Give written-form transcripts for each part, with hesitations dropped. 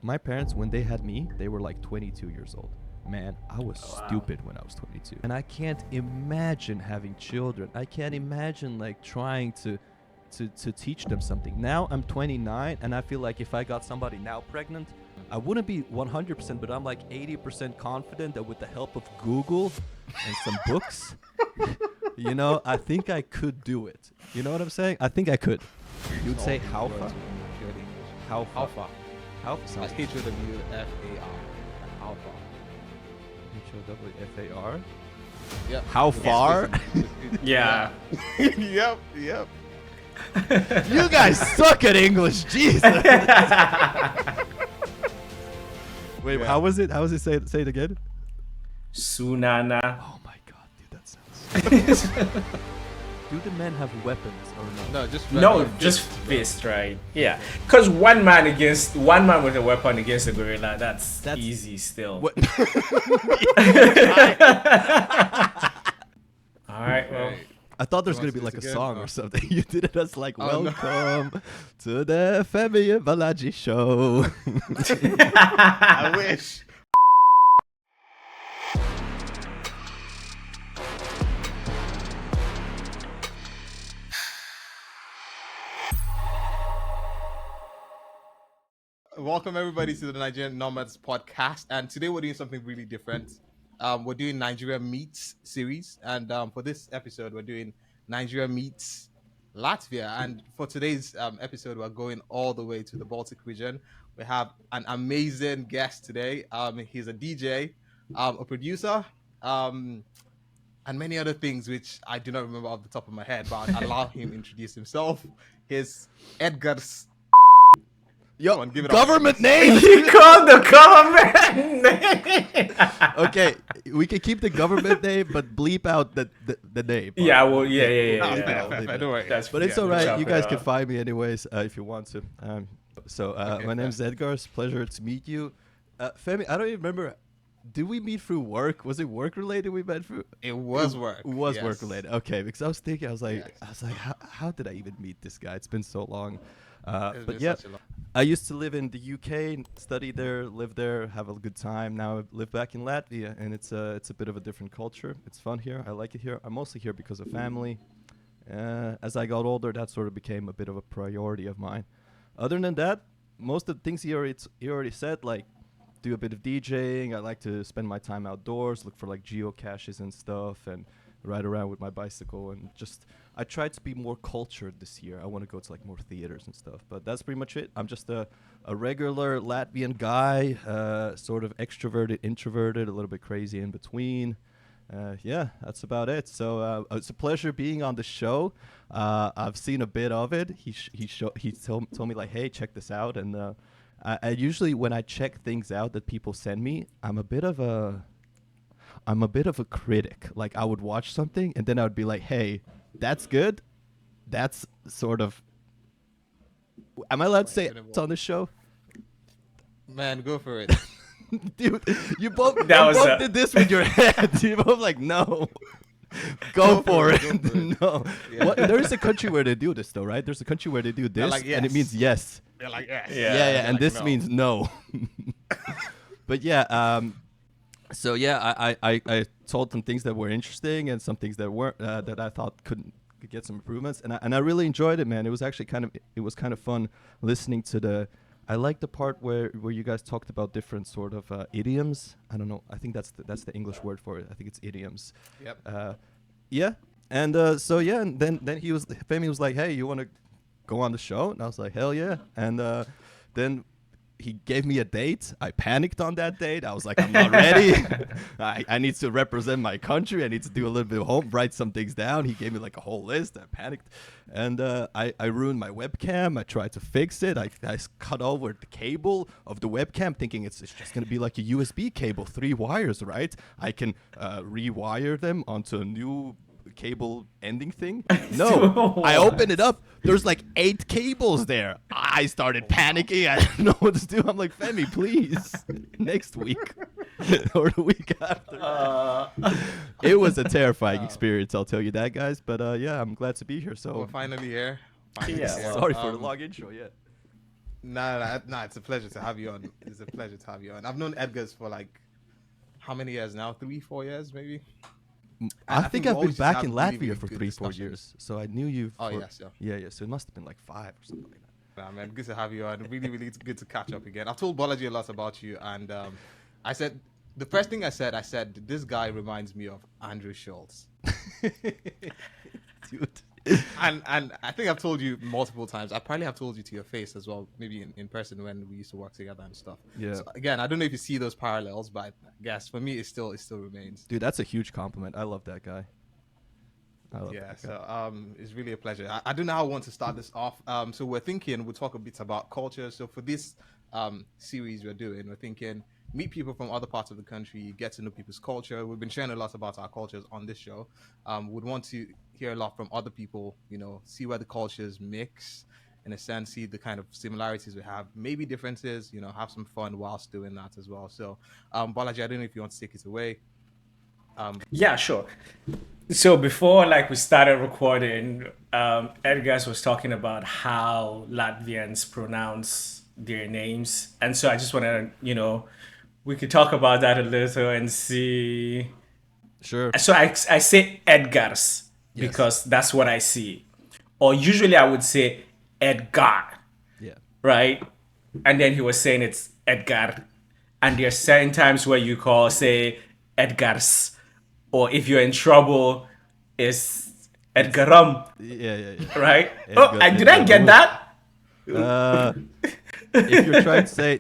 My parents, when they had me, they were like 22 years old. Man, I was stupid when I was 22. And I can't imagine having children. I can't imagine like trying to teach them something. Now I'm 29 and I feel like if I got somebody now pregnant, I wouldn't be 100%, but I'm like 80% confident that with the help of Google and some books, I think I could do it. You know what I'm saying? I think I could. You'd say how far? How far? How far? Like H-O-W-F-A-R. How far? H-O-W-F-A-R? Yep. How far? Yeah. Yep. You guys suck at English, Jesus. Wait, how was it? How was it? Say it again. Sunana. Oh my god, dude, that sounds. Do the men have weapons or not? No, just Just fist, right? Yeah. Because one man with a weapon against a gorilla, that's easy still. What? All right, well. I thought there was You going want to be to like do a this song again? or something. You did it as like, Oh, no. welcome to the Femi and Balaji show. I wish. Welcome everybody to the Nigerian Nomads podcast, and today we're doing something really different. We're doing Nigeria Meets series, and for this episode we're doing Nigeria Meets Latvia. And for today's episode, we're going all the way to the Baltic region. We have an amazing guest today. He's a DJ, a producer, and many other things which I do not remember off the top of my head, but I'll allow him introduce himself. He's Edgar's. Yo, on, give it government up. name. You called the government name. Okay, we can keep the government name, but bleep out the name. Yeah, well, yeah. Fair, don't worry. That's But it's yeah, all we'll right. chop You it guys up. can find me anyways if you want to. My name's Edgar. It's a pleasure to meet you. Femi, I don't even remember. Did we meet through work? Was it work related we met through? It was work. It was yes. work related. Okay, because I was thinking, I was like, Yes. how did I even meet this guy? It's been so long. It's But been yeah, such a long- I used to live in the UK, study there, live there, have a good time. Now I live back in Latvia, and it's a bit of a different culture. It's fun here. I like it here. I'm mostly here because of family. As I got older, that sort of became a bit of a priority of mine. Other than that, most of the things he already said, like do a bit of DJing. I like to spend my time outdoors, look for like geocaches and stuff, and ride around with my bicycle. And just I tried to be more cultured this year. I want to go to like more theaters and stuff. But that's pretty much it. I'm just a regular Latvian guy, sort of extroverted, introverted, a little bit crazy in between. Yeah, that's about it. So it's a pleasure being on the show. I've seen a bit of it. He told me like, hey, check this out. And I usually when I check things out that people send me, I'm a bit of a critic. Like I would watch something and then I would be like, hey, that's good. That's sort of. Am I allowed to say it's on the show? Man, go for it. Dude, you both That did this with your head. You both like, no. Go for it. No. Yeah. What, there is a country where they do this though, right? There's a country where they do this like, and it yes. means yes. They're like, yes. Yeah, and like, this no. means no. But yeah, so yeah, I told some things that were interesting and some things that weren't that I thought could get some improvements, and I really enjoyed it, man. It was actually kind of fun listening to the. I like the part where you guys talked about different sort of idioms. I don't know. I think that's the English word for it. I think it's idioms. Yep. Yeah, and so yeah, and then Femi was like, hey, you want to go on the show? And I was like, hell yeah. And then he gave me a date. I panicked on that date. I was like, I'm not ready. I need to represent my country. I need to do a little bit of homework, write some things down. He gave me like a whole list. I panicked. And I ruined my webcam. I tried to fix it. I cut over the cable of the webcam thinking it's just going to be like a USB cable, 3 wires, right? I can rewire them onto a new cable ending thing. No, I opened it up. There's like 8 cables there. I started panicking. I didn't know what to do. I'm like, Femi, please, next week or the week after. It was a terrifying experience, I'll tell you that, guys. But yeah, I'm glad to be here. We're So finally here. Yeah, here. well, sorry for the long intro. Yeah. No, it's a pleasure to have you on. It's a pleasure to have you on. I've known Edgar's for like how many years now? 3, 4 years, maybe. I I think we I've been always used to back have in really, Latvia really for good 3-4 discussions. years, so I knew you. Oh For, yes, yeah. yeah. So it must have been like 5 or something like that. Nah, man, good to have you on. Really, really good to catch up again. I've told Bolaji a lot about you, and I said the first thing I said this guy reminds me of Andrew Schultz. Dude. And I think I've told you multiple times. I probably have told you to your face as well, maybe in person when we used to work together and stuff. Yeah. So again, I don't know if you see those parallels, but I guess for me, it still remains. Dude, that's a huge compliment. I love that guy. Yeah, so it's really a pleasure. I don't know how I want to start this off. So we're thinking we'll talk a bit about culture. So for this series we're doing, we're thinking meet people from other parts of the country, get to know people's culture. We've been sharing a lot about our cultures on this show. Would want to hear a lot from other people, you know, see where the cultures mix, in a sense, see the kind of similarities we have, maybe differences, you know, have some fun whilst doing that as well. So Balaji, I don't know if you want to take it away. Yeah, sure. So before like we started recording, Edgar's was talking about how Latvians pronounce their names, and so I just want to, we could talk about that a little and see. Sure. So I say Edgar's because that's what I see, or usually I would say Edgar, Yeah. right? And then he was saying it's Edgar, and there's certain times where you say Edgar's. Or if you're in trouble, it's Edgaram, Yeah. right? Edgar, Did I get that? If you're trying to say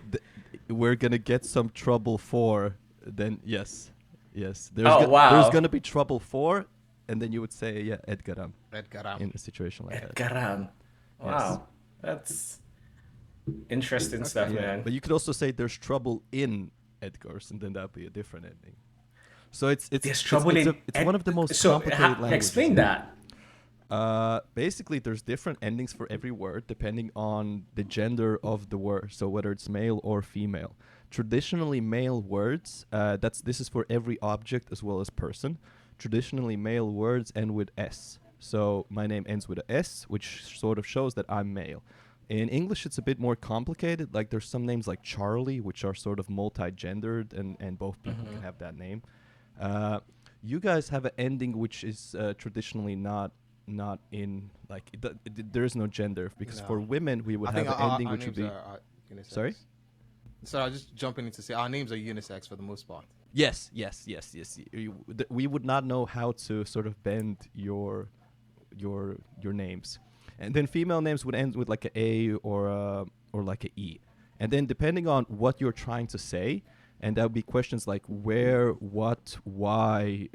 we're gonna get some trouble for, then yes. There's wow. gonna be trouble for, and then you would say Edgaram. Edgaram. In a situation like that. Edgaram. Wow, that's interesting stuff, man. But you could also say there's trouble in Edgar's, and then that'd be a different ending. So it's one of the most complicated languages. Explain that. Basically, there's different endings for every word depending on the gender of the word. So whether it's male or female. Traditionally, male words. This is for every object as well as person. Traditionally, male words end with S. So my name ends with a S, which sort of shows that I'm male. In English, it's a bit more complicated. Like there's some names like Charlie, which are sort of multi-gendered, and both people can have that name. You guys have an ending which is traditionally not in like there is no gender because for women we would have an ending which would be sorry I'll just jump in to say our names are unisex for the most part. Yes. We would not know how to sort of bend your names, and then female names would end with like a or like a E, and then depending on what you're trying to say. And that would be questions like where, what, why,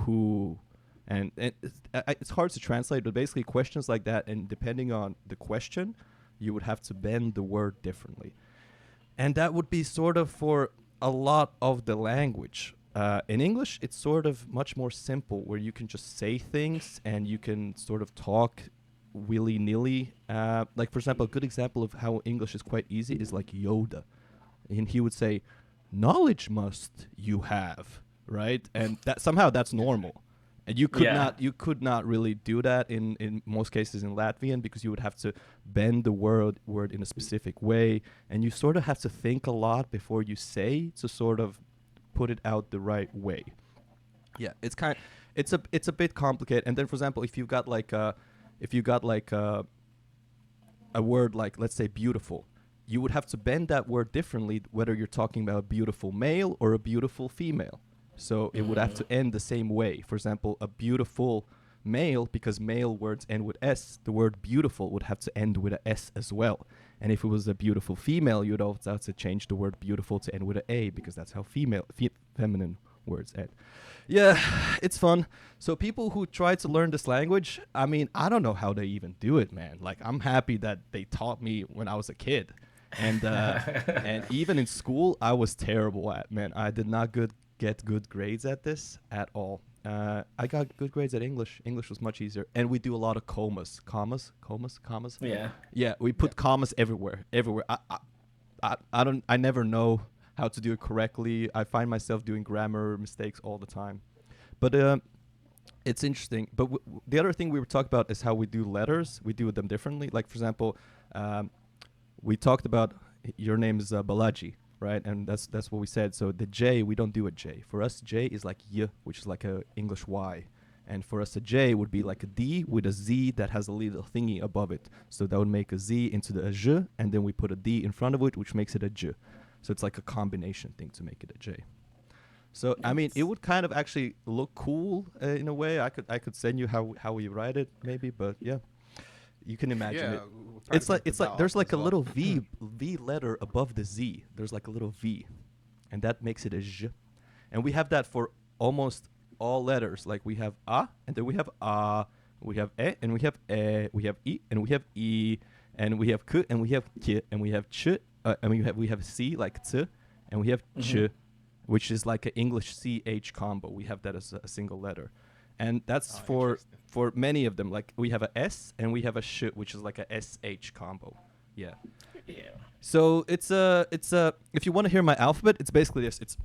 who, and it's hard to translate, but basically questions like that. And depending on the question, you would have to bend the word differently. And that would be sort of for a lot of the language. In English, it's sort of much more simple where you can just say things and you can sort of talk willy-nilly. Like, for example, a good example of how English is quite easy is like Yoda. And he would say, knowledge must you have, right? And that somehow that's normal. And you could not really do that in most cases in Latvian because you would have to bend the word in a specific way, and you sort of have to think a lot before you say to sort of put it out the right way. Yeah, it's a bit complicated. And then, for example, if you got like a word like, let's say, beautiful, you would have to bend that word differently whether you're talking about a beautiful male or a beautiful female. So it would have to end the same way. For example, a beautiful male, because male words end with S, the word beautiful would have to end with a S as well. And if it was a beautiful female, you'd also have to change the word beautiful to end with a A, because that's how feminine words end. Yeah, it's fun. So people who try to learn this language, I mean, I don't know how they even do it, man. Like, I'm happy that they taught me when I was a kid. And and even in school, I was terrible at, man. I did not get good grades at this at all. I got good grades at English. English was much easier. And we do a lot of commas. Yeah, we put commas everywhere. I never know how to do it correctly. I find myself doing grammar mistakes all the time. But it's interesting. But the other thing we were talking about is how we do letters. We do them differently. Like, for example, we talked about your name is Balaji, right? And that's what we said. So the J, we don't do a J. For us, J is like Y, which is like a English Y. And for us, a J would be like a D with a Z that has a little thingy above it. So that would make a Z into a J, and then we put a D in front of it, which makes it a J. So it's like a combination thing to make it a J. So I mean, it would kind of actually look cool in a way. I could send you how we write it maybe, but yeah, you can imagine it. It's like there's like a little V letter above the Z. There's like a little V, and that makes it a J. And we have that for almost all letters. Like we have A, and then we have A, we have E, and we have E, we have I, and we have I, and we have K, and we have K, and we have Ch, and we have C like T, and we have Ch, which is like an English CH combo. We have that as a single letter. And that's for many of them. Like we have a S and we have a sh, which is like a SH combo. Yeah. Yeah. So it's a if you want to hear my alphabet, it's basically this. It's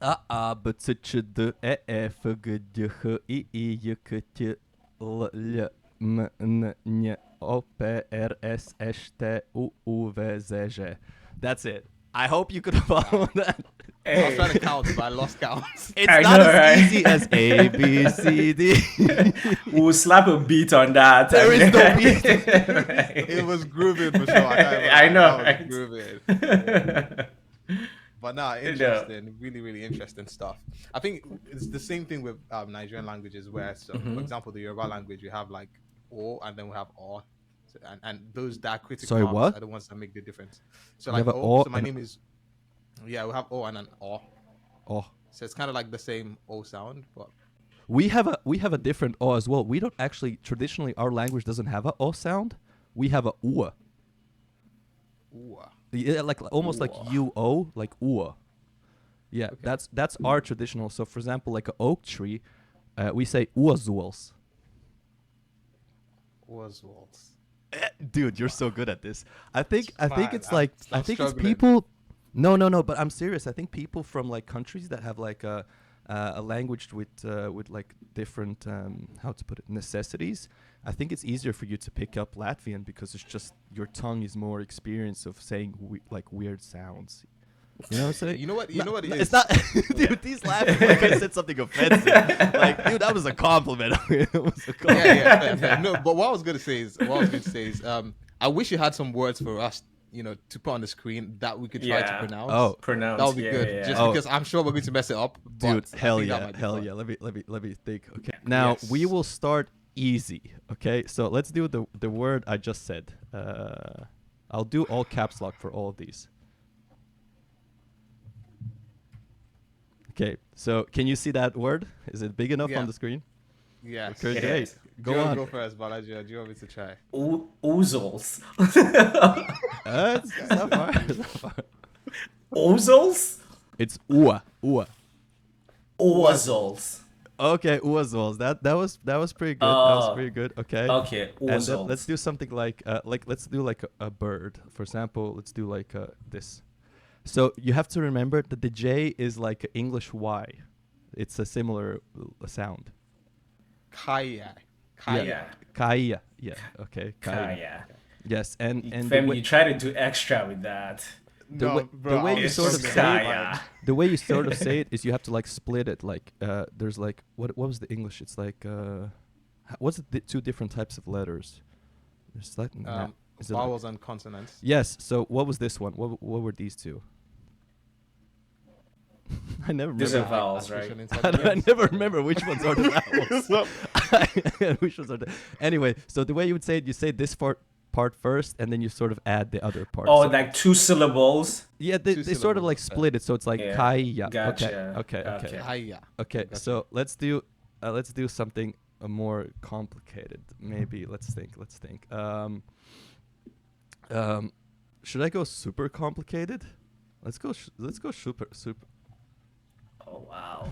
A B C Ch D E F G D H I I J K T L L M N N O P R S S T U V Z J. That's it. I hope you could follow that. I was trying to count, but I lost count. It's not as easy as A, B, C, D. We'll slap a beat on that. There is no beat. It was grooving for sure. I know, That was right? grooving. Yeah. But nah, interesting. Really, really interesting stuff. I think it's the same thing with Nigerian languages where, so, for example, the Yoruba language, we have like O and then we have O. So, and those diacritic Sorry, marks what? are the ones that make the difference. So You like have a O, O so my and- name is, yeah, we have O and an O. Oh. So it's kind of like the same O sound, but We have a different O as well. We don't actually traditionally our language doesn't have a O sound. We have a UA. ooh. Yeah, like almost like UO, like UA. Yeah, Okay. that's our traditional. So for example, like an oak tree, we say uazuels. Oswald's. Dude, you're so good at this. I think fine. it's I'm- like I'm I think it's struggling. people. No, but I'm serious. I think people from like countries that have like a language with like different how to put it necessities. I think it's easier for you to pick up Latvian because it's just your tongue is more experienced of saying like weird sounds. You know what I'm saying? You know what? You know what it is? It's not, dude. He's laughing like I said something offensive. Like, dude, that was a compliment. It was a compliment. Yeah, fair. No, but what I was gonna say is, I wish you had some words for us, to put on the screen that we could try to Yeah. pronounce. Oh, Pronounce. that would be yeah, good. Yeah. Just Oh. because I'm sure we're going to mess it up. Dude, but I hell think that yeah, might be hell fun. yeah. Let me think. Okay, now we Yes. will start easy. Okay, so let's do the word I just said. I'll do all caps lock for all of these. Okay, so can you see that word? Is it big enough Yeah. on the screen? Yes. Okay, It great. is. Go Do you on. want to go first, Balaji? Or do you want me to try? Oozles. It's not far. It's not far. Oozles? It's ua. Oozles. Okay, uazos. That was pretty good. That was Oh. pretty good. Okay. Okay, And then oozles. let's do something like let's do like a bird. For example, let's do like this. So you have to remember that the J is like a English Y. It's a similar sound. Kaya. Yeah. Kaya. Yeah. Okay. Kaya. Kaya. Yes. And the Femi, way, you try to do extra with that. The No, way- bro, the way I you was It's sort of just struggling. say it- Kaya. the way you sort of say it is you have to like split it. Like there's like what was the English? It's like what's the two different types of letters? There's like is it like- Vowels and consonants. Yes. So what was this one? What were these two? I never These remember. are vowels, Artificial right? I intelligence. never remember which ones are the vowels. Which ones are the anyway? So the way you would say it, you say this part first, and then you sort of add the other part. Oh, So- like two syllables. yeah, two they sort of like syllables, split it, so it's like Yeah, kaya. gotcha. Okay. Okay. Kaya. Okay, Gotcha. so let's do something more complicated. Maybe let's think. Should I go super complicated? Let's go super. Oh, wow.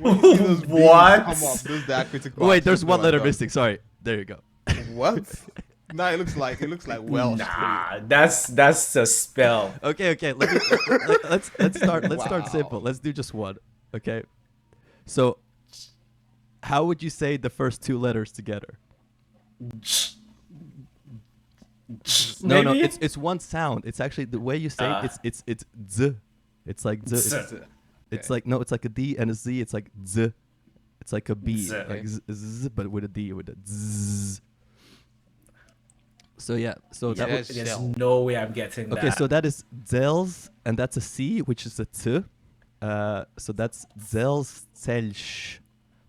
When you see those Bs What? Come up, those diacritic Wait, marks, there's you one know letter I'm done. missing. Sorry. There you go. What? No, it looks like Welsh. Nah, that's a spell. Okay. Let's start. Let's start Wow. simple. Let's do just one. Okay. So, how would you say the first two letters together? No, Maybe? it's one sound. It's actually the way you say it. It's z. It's like z. Z. It's like no, it's like a D and a Z. It's like z. It's like a B, Z. like z, but with a D, with a z. So yeah, so that Yes. would, There's no way I'm getting that. okay. So that is zels, and that's a C, which is a t. So that's zels zelsh,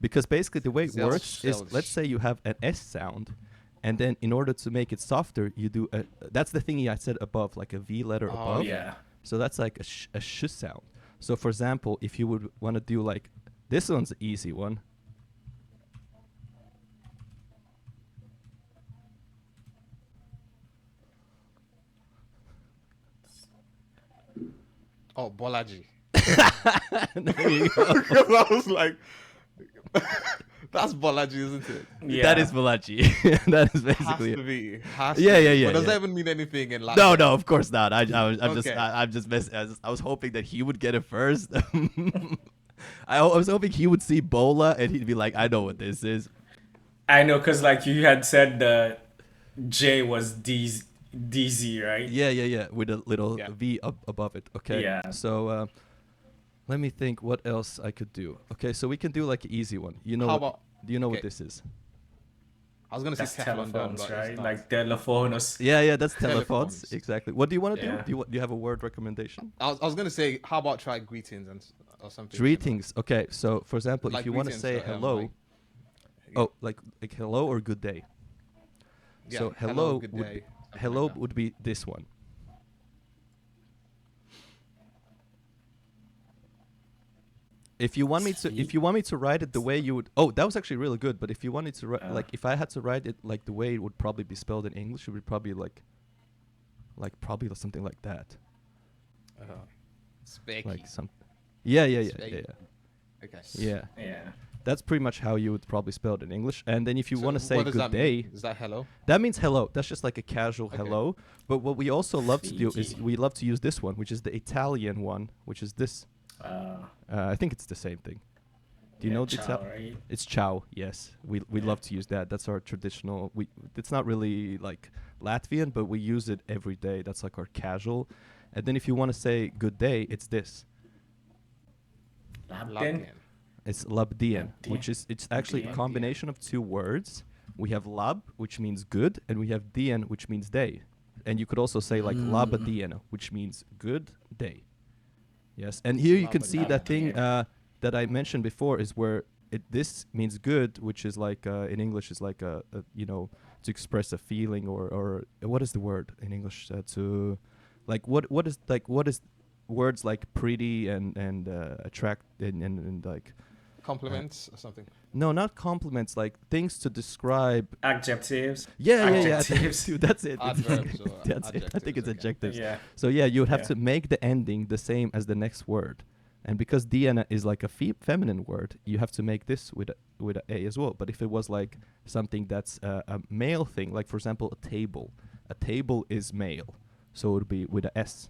because basically the way it works is, let's say you have an S sound, and then in order to make it softer, you do a. That's the thingy I said above, like a V letter above. Yeah. So that's like a sh sound. So for example, if you would want to do like this one's an easy one. Oh, Bolaji. There you go. I was like, that's Bolaji, isn't it? Yeah. That is Malachi. That is Has basically to it. be. Has Yeah, to yeah, be. yeah, But does yeah. that even mean anything in Latin? No, no, of course not. I'm just, Okay. I'm just messing. I was hoping that he would get it first. I was hoping he would see Bola and he'd be like, I know what this is. I know, because like you had said the J was DZ, right? Yeah, yeah, yeah, with a little Yeah. V up above it. Okay. Yeah. So let me think what else I could do. Okay, so we can do like an easy one. You know How what? about? Do you know what okay. this is? I was gonna That's say Teflon Don, telephones, but right? it's not. Like telephones. Yeah, yeah, that's telephones. Telephones. Exactly. What do you want to Yeah. do? Do you have a word recommendation? I was gonna say, how about try greetings or something? Greetings. Okay, so for example, Like if you want to greetings, say hello, like- like hello or good day. Yeah, So hello good would day. be, something hello like that. would be this one. If you want me to write it the way you would, that was actually really good. But if you wanted to write, like, if I had to write it like the way it would probably be spelled in English, it would probably like probably something like that, Specky. like some. Yeah, yeah, yeah, Spake. yeah, yeah. Okay. Yeah. Yeah. That's pretty much how you would probably spell it in English. And then if you So want to say what does good that day, mean? Is that hello? that means hello. That's just like a casual Okay. hello. But what we also love to do is Fiji. we love to use this one, which is the Italian one, which is this. I think it's the same thing. Do you know the ciao, right? It's ciao. Yes, we love to use that. That's our traditional. It's not really like Latvian, but we use it every day. That's like our casual. And then if you want to say good day, it's this. Labdin? It's labdien, Labdien. which is it's actually a Labdien. combination of two words. We have lab, which means good, and we have dien, which means day. And you could also say like labadien, which means good day. Yes, and here you can see that thing that I mentioned before is where this means good, which is like in English is like a to express a feeling or what is the word in English to like what is words like pretty and attract and like Compliments or something. no, not compliments, like things to describe. Adjectives. Yeah, Adjectives. dude, that's it. Adverbs or That's it. I think it's adjectives, okay. adjectives. Yeah. So yeah, you would have Yeah. to make the ending the same as the next word, and because Diana is like a feminine word, you have to make this with a as well. But if it was like something that's a male thing, like for example a table is male, so it would be with a S.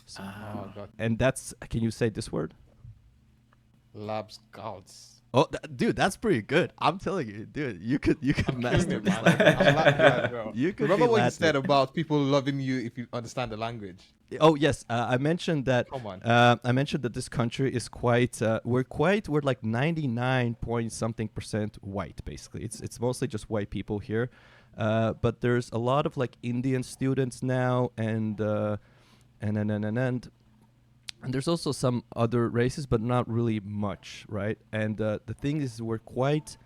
So, Oh god. and that's, can you say this word? Labs gods. Oh, dude, that's pretty good. I'm telling you, dude, you could I'm master killing it, this man. language. I'm Latvian, bro. You could Remember be what you Latvian. said about people loving you if you understand the language? Oh yes, I mentioned that. Come on. I mentioned that this country is quite. We're like 99 point something% white. Basically, it's mostly just white people here, but there's a lot of like Indian students now, and there's also some other races, but not really much, right? And the thing is, we're quite,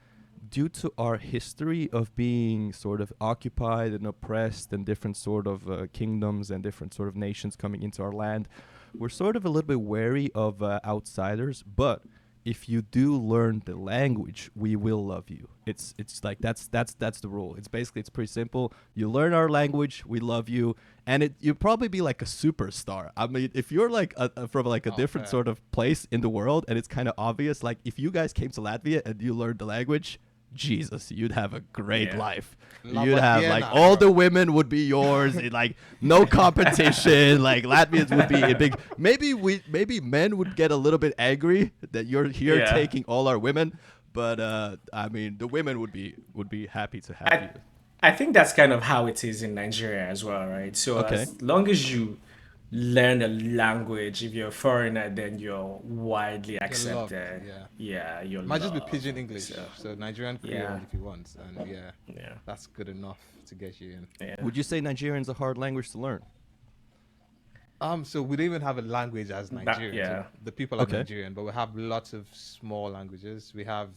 due to our history of being sort of occupied and oppressed and different sort of kingdoms and different sort of nations coming into our land, we're sort of a little bit wary of outsiders. But if you do learn the language, we will love you. It's like that's the rule. It's pretty simple. You learn our language, we love you, and you'll probably be like a superstar. I mean, if you're like from like a different fair. sort of place in the world, and it's kind of obvious, like if you guys came to Latvia and you learned the language, Jesus, you'd have a great Yeah. life. La You'd have like Batiena, all bro. the women would be yours. Like no competition. Like Latvians would be a big. Maybe men would get a little bit angry that you're here Yeah. taking all our women. But I mean, the women would be happy to have you. I think that's kind of how it is in Nigeria as well, right? So Okay. as long as you learn a language, if you're a foreigner, then you're widely You're loved. accepted. Yeah. Yeah, you're Might just be loved. pidgin English, So so Nigerian Creole yeah, if you want, and yeah, yeah, that's good enough to get you in. yeah. Would you say Nigerian's a hard language to learn? So we don't even have a language as Nigerian. So Yeah. the people are Okay. Nigerian, but we have lots of small languages. We have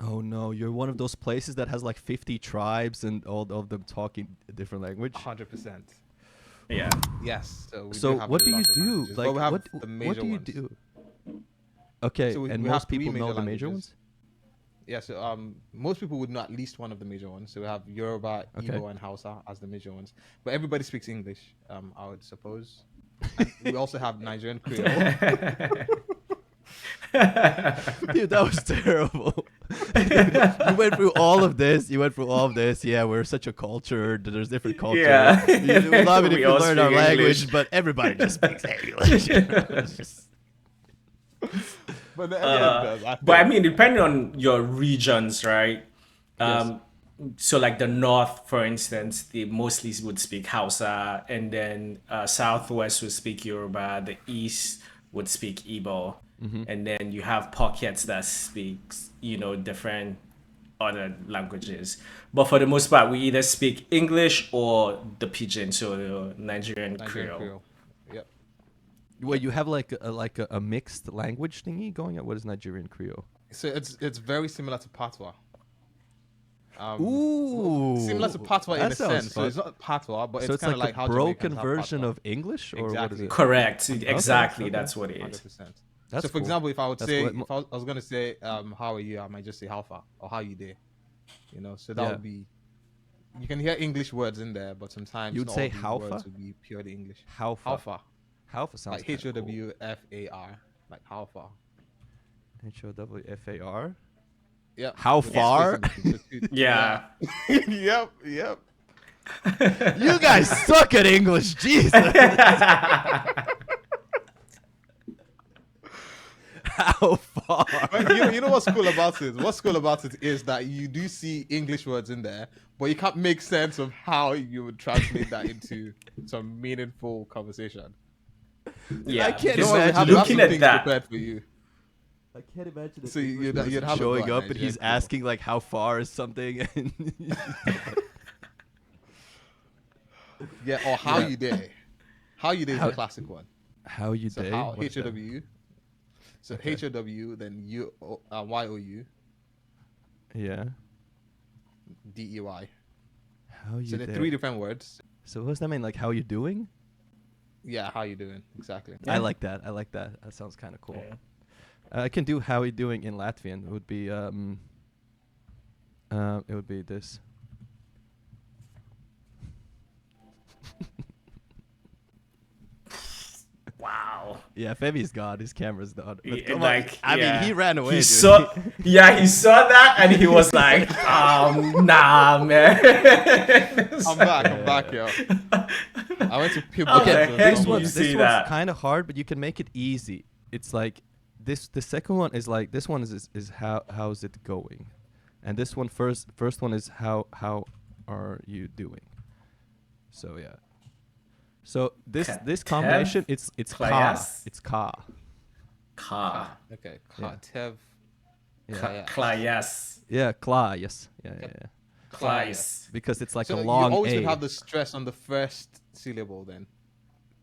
Oh no, you're one of those places that has like 50 tribes and all of them talking a different language. 100%. Yeah. Yes. So we So do have what do you lots of do? languages, Like but we have what the what major do you ones. do? Okay, So and we have most three people major know the major languages. ones? Yeah, so most people would know at least one of the major ones. So we have Yoruba, Okay. Igbo, and Hausa as the major ones. But everybody speaks English, I would suppose. And we also have Nigerian Creole. Dude, that was terrible. You went through all of this. Yeah, we're such a culture. There's different cultures. Yeah. We love it if We you all learn our speak language, English. but everybody just speaks English. It's just- But everyone does. But I think. mean, depending on your regions, right? Um, So, like the North, for instance, they mostly would speak Hausa, and then Southwest would speak Yoruba. The East would speak Igbo, and then you have pockets that speaks, different other languages. But for the most part, we either speak English or the Pidgin, so the Nigerian Nigerian Creole. Creole. Yep. Well, you have like a mixed language thingy going on. What is Nigerian Creole? So it's very similar to Patois. Ooh, Similar to Patois in that a sounds sense. So fun. it's not Patois, but So it's it's kind of like like a how broken Jamaicans have version Patois. of English, or what is Exactly. it? Correct. Exactly. okay. That's what it is. 100%. That's So, for cool. example, if I would That's say, what- if I was going to say, how are you? I might just say how far or how you there. So that Yeah. would be. You can hear English words in there, but sometimes You'd not say all these how words far? would be purely English. How far? How far? How far sounds Like kinda cool. HOWFAR. Like how far? HOWFAR. Yeah. How with the far? space in between. So Yeah. Yep. You guys suck at English, Jesus. How far? But you know what's cool about it? What's cool about it is that you do see English words in there, but you can't make sense of how you would translate that into some meaningful conversation. Yeah. I can't because Don't worry, we imagine have looking lots of at things that. prepared for you. I can't imagine. So you'd have a go showing at up and Nigerian he's Creole. asking like how far is something. And Yeah, or how Yeah. you there. How you there is How- the classic one. how you So day? how What's that? HOW. So Okay. HOW, then YOU, Yeah. DEY. How you So they're day? three different words. So what's that mean? Like how you doing? Yeah, how you doing? Exactly. I like that. That sounds kind of cool. Yeah. I can do how you doing in Latvian. It would be this. Wow. Yeah, Femi's gone. His camera's done. But Yeah, come on. like, I yeah. mean, he ran away. He dude. saw that and he was like, nah, man. I'm back, yo. I went to Pibble. How the heck This did you one's see that? kind of hard, but you can make it easy. It's like this. The second one is like this one is how's it going, and this one first one is how are you doing. So yeah. So this Katev combination it's ka. Klayas? It's ka. Ka. Okay. Yeah. Katev. Yeah. Klayas. Yeah, kla. Yes. Yeah. Klais. Because it's like So a you long always A. would have the stress on the first syllable then.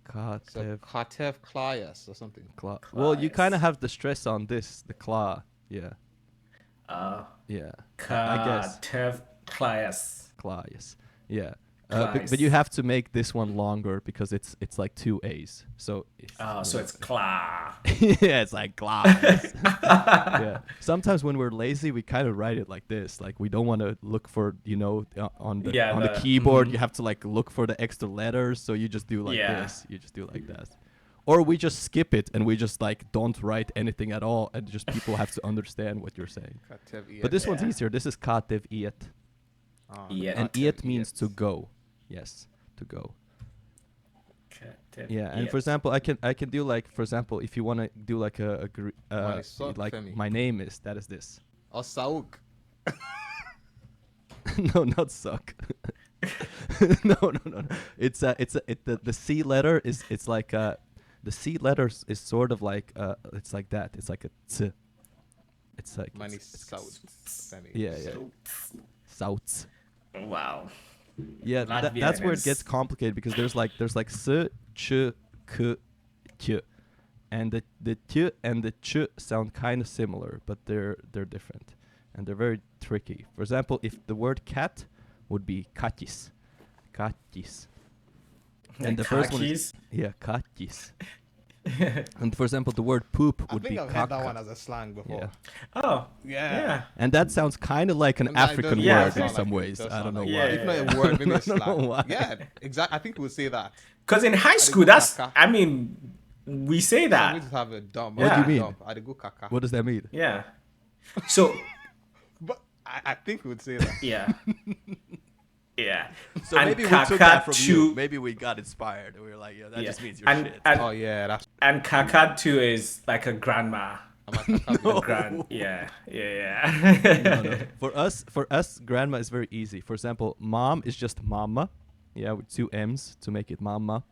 Ka, So tev, Katev Klayas or something. kla. Well, you Klayas. kind of have the stress on this, the kla. Yeah. Yeah. I guess. Katev Klayas. Kla, yes. Yeah. Klais. But you have to make this one longer because it's like two A's. So So it's Kla. yeah, it's like glass. Yeah. Sometimes when we're lazy, we kind of write it like this. Like we don't want to look for, on the keyboard, you have to like look for the extra letters. So you just do like this. You just do like that. Or we just skip it and we just like don't write anything at all, and just people have to understand what you're saying. Katev Iet. But this one's Yeah. easier. This is katev iet, Yeah. and Katev iet means to Iet. go. Yes, to go. Katev Yeah, and for Iet. example, I can do like, for example, if you want to do like My son, like Femi. my name is, that is this. Or Sauk. No, not suck. No. The C letter is it's like the C letters is sort of like it's like that. It's like a t. It's like Many it's south. yeah. South. Wow. Yeah, that's where it gets complicated because there's like s, ch, k, ch, and the t and the ch sound kind of similar, but they're different, and they're very tricky. For example, if the word cat would be katis, and the first one is katis. And for example, the word poop would be I think I've heard that kaka. one as a slang before. Yeah. Oh, Yeah. And that sounds kind of like an And that African does yeah, word sound in some like it. ways. Does I don't sound know like why. it. If not a word, maybe a I don't know slang. why. Yeah, exactly. I think we'll say that. because in high school, I mean, we say We that. just have a dumb. What do you mean? Dumb. I go kaka. What does that mean? Yeah. So, But I think we would say that. yeah. Yeah. So And maybe we took that from you. kakatu- Maybe we got inspired. We were like, yeah, that Yeah. just means you're And, shit. and, Oh yeah, that's. and kakatu is like a grandma. I'm a kaka. Grand, yeah. No. For us, grandma is very easy. For example, mom is just mama, yeah, with two M's to make it mama.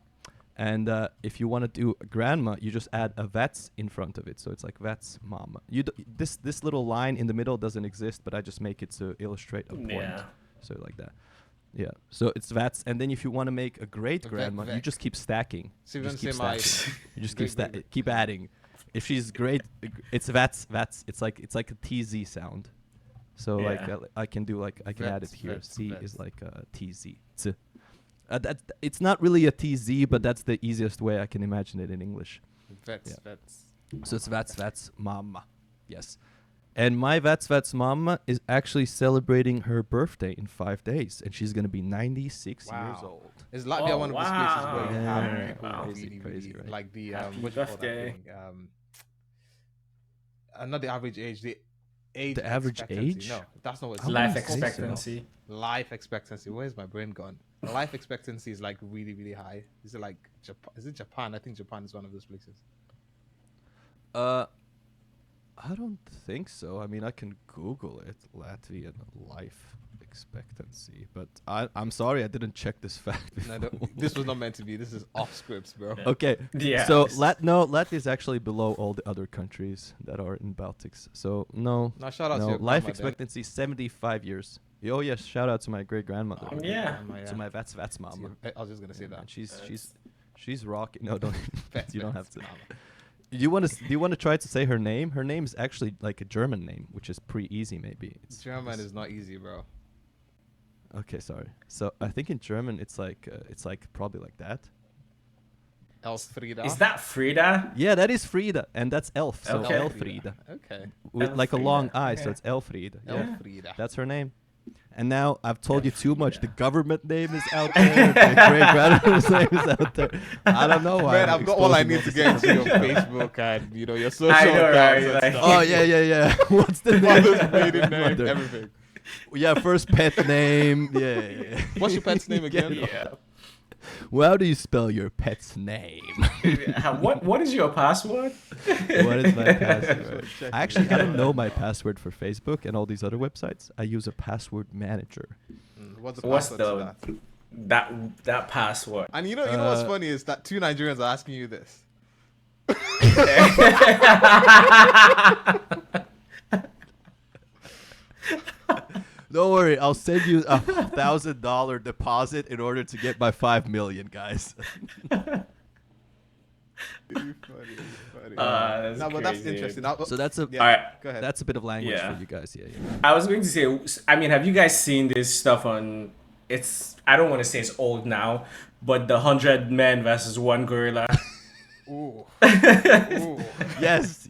And if you want to do grandma, you just add a vats in front of it, so it's like vats mama. This little line in the middle doesn't exist, but I just make it to illustrate a point. Yeah. So like that. Yeah. So it's vats, and then if you want to make a great grandma, you vec. just keep stacking. So You even just keep say my. stacking. You just Great. keep adding. If she's great, it's vats. It's like a TZ sound. So like Yeah. I can add it Vets, here. vets, C vets. is like a TZ. T. It's not really a TZ, but that's the easiest way I can imagine it in English. Vets, Yeah. vets. So it's vats mama. Yes. And my vats mama is actually celebrating her birthday in 5 days, and she's gonna be 96 years Wow. old. Is Latvia Oh, one of those places where you wow. have Yeah. people Wow. really, Crazy, really right? like the Happy what do you call that birthday. thing? Not the average age, the age. The average expectancy. age? No, that's not what it's I Life wouldn't say so. expectancy. Life expectancy. Where's my brain gone? Life expectancy is like really, really high. Is it like Japan? Is it Japan? I think Japan is one of those places. I don't think so. I mean, I can Google it, Latvian life expectancy, but I'm sorry, I didn't check this fact No, before. this was not meant to be. This is off scripts, bro. Okay, Yeah. so Latvia is actually below all the other countries that are in Baltics. So no, Now shout out to no, your life grandma then. expectancy 75 years. Oh yes, shout out to my great grandmother. Yeah. To my vats mama. I was just gonna say that. And she's rocking. No, don't. Vets, You don't vets, have to. mama. Do you want to try to say her name? Her name is actually like a German name, which is pretty easy. Maybe German is not easy, bro. Okay, sorry. So I think in German it's like probably like that. Elfrieda. Is that Frida? Yeah, that is Frida, and that's Elf. So Okay. Elfrieda Okay. with like a long Elfrieda, I, so okay. it's Elfrieda. Yeah. Elfrieda. That's her name. And now I've told you too much. The government name is out there. The great grandmother's name is out there. I don't know why. Man, I'm I've got all I exposing need to this get into your information. Facebook and your social I know, accounts right? and Like- stuff. Oh yeah. What's the name? Mother's maiden name, Mother. everything. Yeah, first pet name. Yeah. What's your pet's name again? Yeah. Well, how do you spell your pet's name? What is your password? What is my password? Check Actually, I don't know my password for Facebook and all these other websites. I use a password manager. What's the What's password to the that? that password? And you know what's funny is that 2 Nigerians are asking you this. Don't worry, I'll send you a $1,000 deposit in order to get my 5 million, guys. Funny. That's No, but that's crazy. interesting. Now, So that's a yeah, Alright. go ahead. that's a bit of language Yeah. for you guys. Yeah. I was going to say, I mean, have you guys seen this stuff on? I don't want to say it's old now, but the 100 men versus 1 gorilla. Ooh. Ooh. Yes.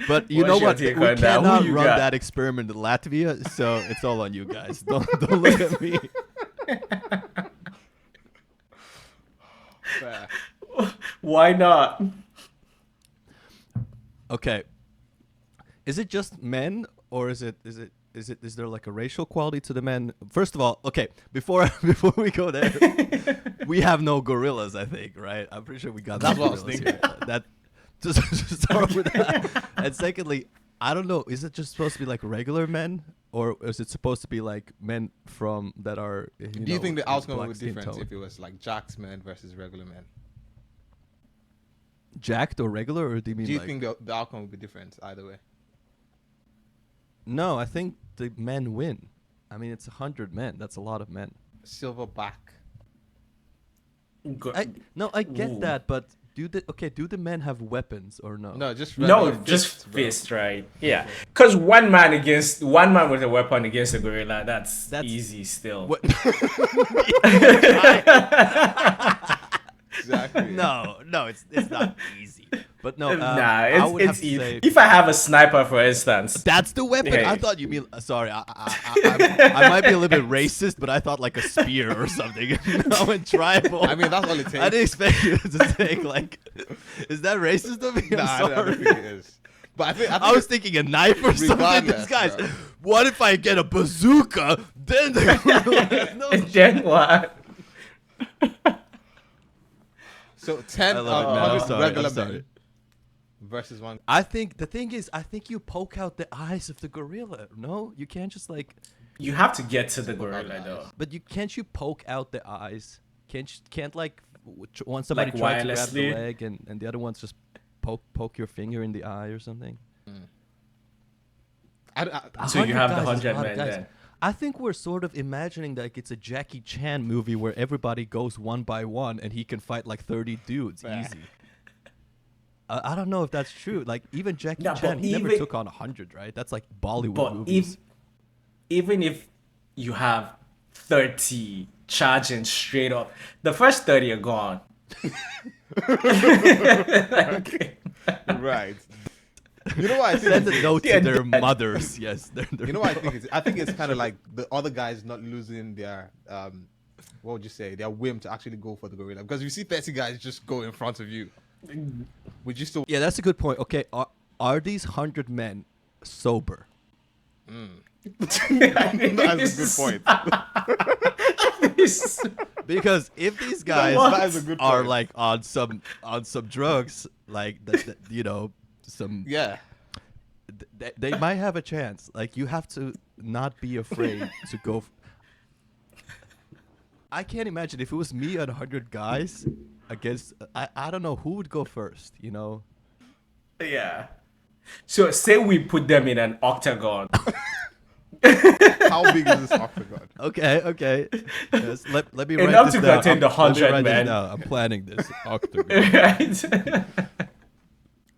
But you What's know your what? take We on that? Who cannot you run got? that experiment in Latvia, so it's all on you guys. Don't look at me. Fair. Why not? Okay. Is it just men, or is there like a racial quality to the men? First of all, okay, before we go there, we have no gorillas, I think, right? I'm pretty sure we got That's no what I was gorillas thinking. here. That just start with that. And secondly, I don't know, is it just supposed to be like regular men? or is it supposed to be like men from that are? Do you think the outcome would be different tone? if it was like jacked men versus regular men? Jacked or regular, or do you mean? Do you like, think the outcome would be different either way? No, I think the men win. I mean, it's 100 men. That's a lot of men. Silverback. I get that, but do the men have weapons or no? No, just fist, right? Yeah, because one man with a weapon against a gorilla, that's easy still. What? Exactly. No, it's not easy. But no, it's easy. If I have a sniper, for instance, that's the weapon. Hey. I thought you mean. Sorry, I might be a little bit racist, but I thought like a spear or something. No, in tribal. I mean, that's all it takes. I didn't expect you to take like. Is that racist of me? I'm I sorry. don't think it is. But I think I was thinking a knife or something. This guy's. Bro. What if I get a bazooka? Then no. and then what? So 10 I love it, man. I'm sorry, regular I'm sorry. men versus one. I think the thing is, I think you poke out the eyes of the gorilla. No, you can't just like. You have to get to the gorilla though. But can't you poke out the eyes? Can't like want somebody Like try to grab wirelessly? the leg and the other one's just poke your finger in the eye or something? So you have the 100 guys is a 100 lot of men guys. then. I think we're sort of imagining like it's a Jackie Chan movie where everybody goes one by one and he can fight like 30 dudes easy. I don't know if that's true. Like even Jackie Yeah, Chan, but he never even- took on 100, right? That's like Bollywood But movies. even if you have 30 charging straight up, the first 30 are gone. Okay. Right. You know what I Send think? a note to Yeah, their that- mothers. Yes, You know what I think? I think it's kind of like the other guys not losing their what would you say? Their whim to actually go for the gorilla, because if you see 30 guys just go in front of you, would you still? Yeah, that's a good point. Okay, are these 100 men sober? That's a good point. Because if these guys That is a good are point. like on some drugs, like that, you know, some Yeah. they might have a chance. Like you have to not be afraid to go. I can't imagine if it was me and 100 guys against. I don't know who would go first. You know. Yeah. So say we put them in an octagon. How big is this octagon? Okay. Yes, let me write Enough this to down. contain the Let me 100 write this men. down. I'm planning this octagon. Right?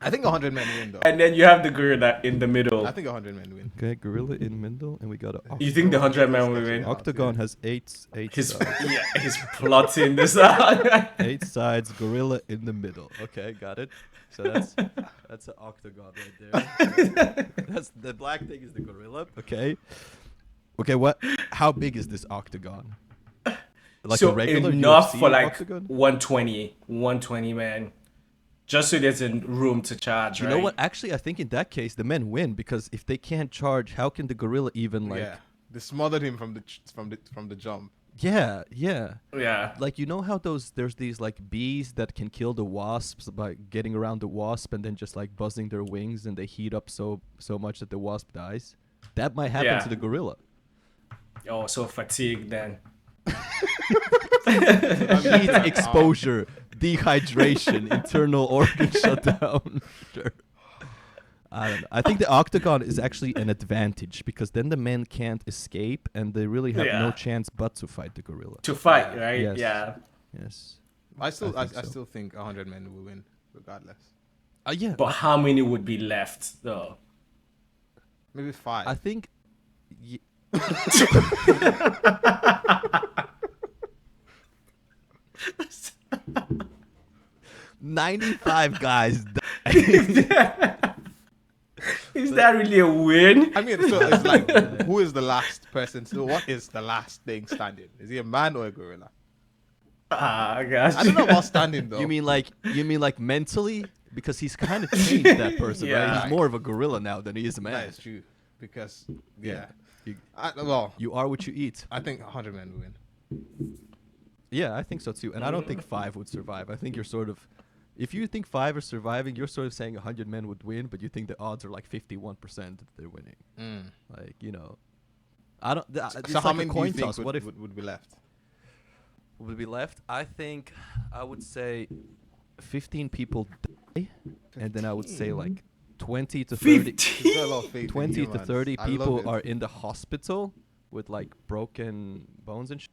I think 100 men win though. And then you have the gorilla in the middle. I think 100 men win. Okay, gorilla in middle, and we got a. You think the 100 men will win? Octagon has eight He's sides. he's plotting this out. 8 sides, gorilla in the middle. Okay, got it. So that's an octagon right there. That's the black thing is the gorilla. Okay. What? How big is this octagon? Like So a regular enough UFC for like octagon? 120 men, just so there's a room to charge. You right? know what? Actually, I think in that case the men win because if they can't charge, how can the gorilla even like? Yeah. They smothered him from the jump. Yeah. Yeah. Like you know how there's these like bees that can kill the wasps by getting around the wasp and then just like buzzing their wings and they heat up so much that the wasp dies. That might happen Yeah. to the gorilla. Oh, so fatigued then. Heat exposure, dehydration, internal organ shutdown. Sure. I don't know. I think the octagon is actually an advantage because then the men can't escape and they really have no Yeah. chance but to fight the gorilla. To fight, right? Yes. Yeah. Yes. I think so. still think 100 men will win regardless. Yeah. But how many would be left though? Maybe 5. I think. 95 guys died. Is that really a win? I mean, so it's like, who is the last person? So what is the last thing standing? Is he a man or a gorilla? Gosh. I don't know about standing though. You mean like mentally? Because he's kind of changed that person, right? Yeah. He's more of a gorilla now than he is a man. that is true because yeah. You, Well, you are what you eat. I think 100 men will win. Yeah, I think so too. And I don't think 5 would survive. I think you're sort of, if you think 5 are surviving, you're sort of saying 100 men would win, but you think the odds are like 51% that they're winning. Like, you know, I don't. It's So how like a many do you coin think toss. What if would be left? would be left? I think I would say 15 people die, and then I would say like 20 to 30. 50. There's a lot of faith in 20 to humans. 30 I love people it. are in the hospital with like broken bones and shit,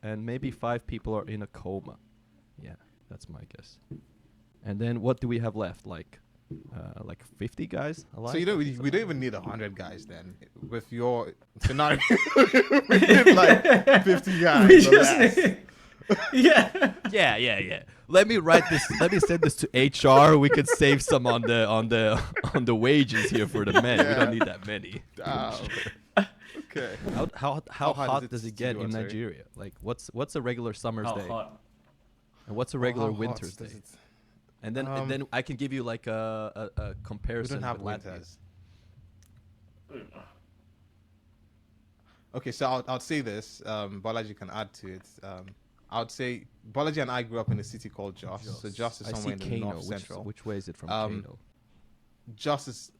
and maybe 5 people are in a coma. Yeah, that's my guess. And then what do we have left? Like 50 guys alive? So you know we don't even need 100 guys then. With your scenario, we need like 50 guys. We or just less. yeah. Yeah. Let me write this. Let me send this to HR. We could save some on the wages here for the men. We Yeah. don't need that many. Okay. How hot does it get to in do, sorry? Nigeria? Like what's a regular summer's How day? hot? And what's a How regular hot winter's does day? it- And then I can give you like a We comparison. don't have with Latvia. winters. Okay, so I'll say this. Balaji can add to it. I would say Balaji and I grew up in a city called Jos. So Jos is I somewhere see in the Kano. north central. Which way is it from Um, Kano? Jos is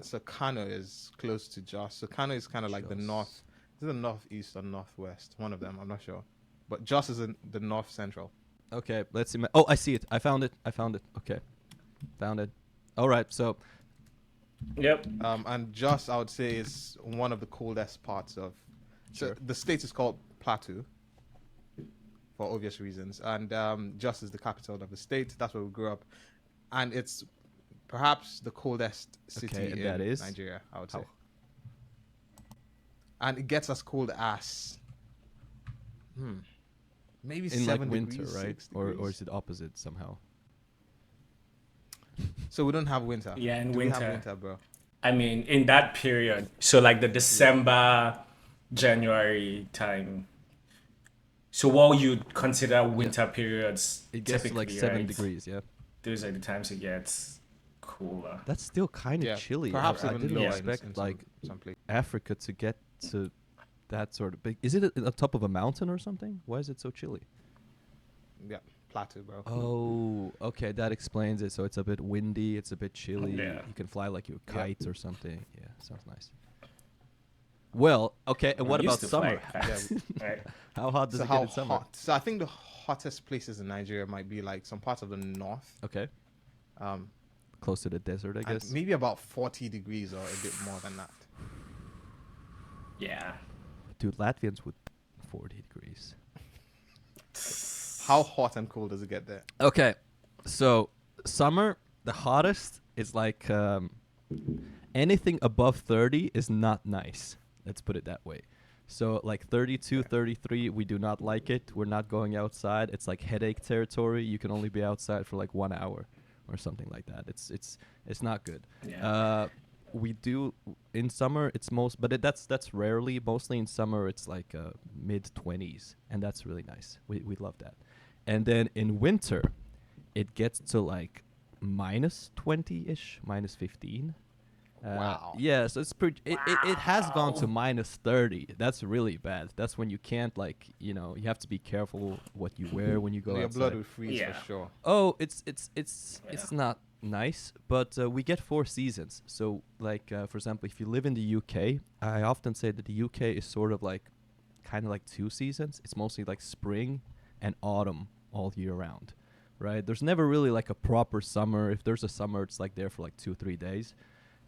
so Kano is close to Jos. So Kano is kind of like the Jos. north. Is it the northeast or northwest? One of them. I'm not sure. But Jos is in the north central. Okay, let's see. Oh, I see it. I found it. Okay, found it. All right. So Yep. And Jos, I would say, is one of the coldest parts of. So Sure. the state is called Plateau, for obvious reasons, and Jos is the capital of the state. That's where we grew up, and it's perhaps the coldest city Okay, and in that is? Nigeria. I would How? say, and it gets as cold as, maybe in like 7 winter, degrees, right? 6 Or degrees. is it opposite somehow? So we don't have winter. Yeah, in Do we have winter. winter, bro. I mean, in that period, so like the December, January time. So what you'd consider winter periods? It gets to like typically, 7 right? degrees. Yeah, Those are the times it gets cooler. that's still kind of Yeah, chilly. perhaps I even didn't lower expect in like some places. Africa to get to that sort of big. Is it on top of a mountain or something? Why is it so chilly? Yeah, Plateau, bro. Oh, okay, that explains it. So it's a bit windy, it's a bit chilly. Yeah. You can fly like your Yeah. kite or something. Yeah, sounds nice. Well, okay, and what I about used to fly summer? kites, right? How hot does So it how get in summer? hot? So I think the hottest places in Nigeria might be like some parts of the north, Okay, um, close to the desert, I and guess. maybe about 40 degrees or a bit more than that. Yeah. Dude, Latvians with 40 degrees. How hot and cold does it get there? Okay, so summer, the hottest is like anything above 30 is not nice. Let's put it that way. So like 32, 33, we do not like it. We're not going outside. It's like headache territory. You can only be outside for like 1 hour or something like that. It's not good. Yeah. We do in summer. It's that's rarely. Mostly in summer, it's like mid 20s, and that's really nice. We love that. And then in winter, it gets to like minus 20-ish, minus 15. Wow. Yeah, so it's pretty. It has gone to Wow. minus 30. That's really bad. That's when you can't you have to be careful what you wear when you go Your outside. blood will freeze Yeah. for sure. Oh, it's Yeah. not nice, but we get 4 seasons. So like for example, if you live in the UK, I often say that the UK is sort of like kind of like 2 seasons. It's mostly like spring and autumn all year round, right? There's never really like a proper summer. If there's a summer, it's like there for like 2-3 days.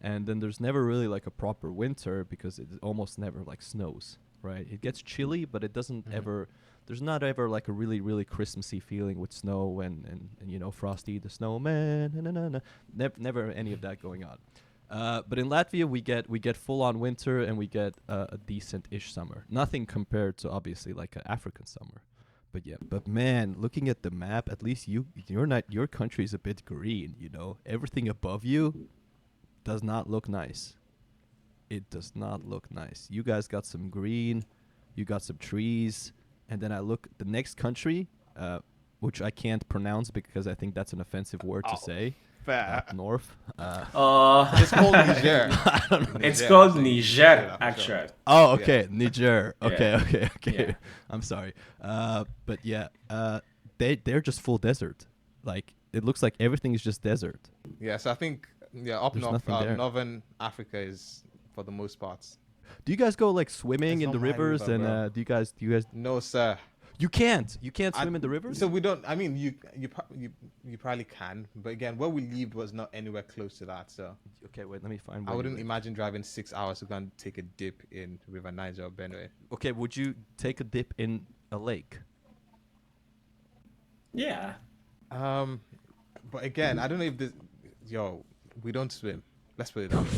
And then there's never really like a proper winter because it almost never like snows, right? It gets chilly, but it doesn't ever. There's not ever like a really really Christmassy feeling with snow and Frosty the Snowman. Never any of that going on. But in Latvia we get full on winter and we get a decent-ish summer. Nothing compared to obviously like an African summer. But yeah, but man, looking at the map, at least your country is a bit green. Everything above you does not look nice. It does not look nice. You guys got some green, you got some trees, and then I look the next country, which I can't pronounce because I think that's an offensive word to say. Fair. Up north. It's called Niger. It's Niger, called actually. Niger, Yeah, for actually. sure. Oh, okay, Niger. Okay, Yeah. okay. Yeah. I'm sorry. But yeah, they're just full desert. Like it looks like everything is just desert. Yeah, so I think up There's north, nothing there. northern Africa is for the most part Do you guys go like swimming It's in not the my rivers? river, And bro. do you guys? No, sir. You can't swim in the rivers. So we don't. I mean, you probably can, but again, where we lived was not anywhere close to that. So Okay, wait. Let me find. I where you wouldn't live. imagine driving 6 hours to go and take a dip in River Niger or Benue. Okay, would you take a dip in a lake? Yeah. But again, I don't know if this. Yo, we don't swim. Let's put it that way.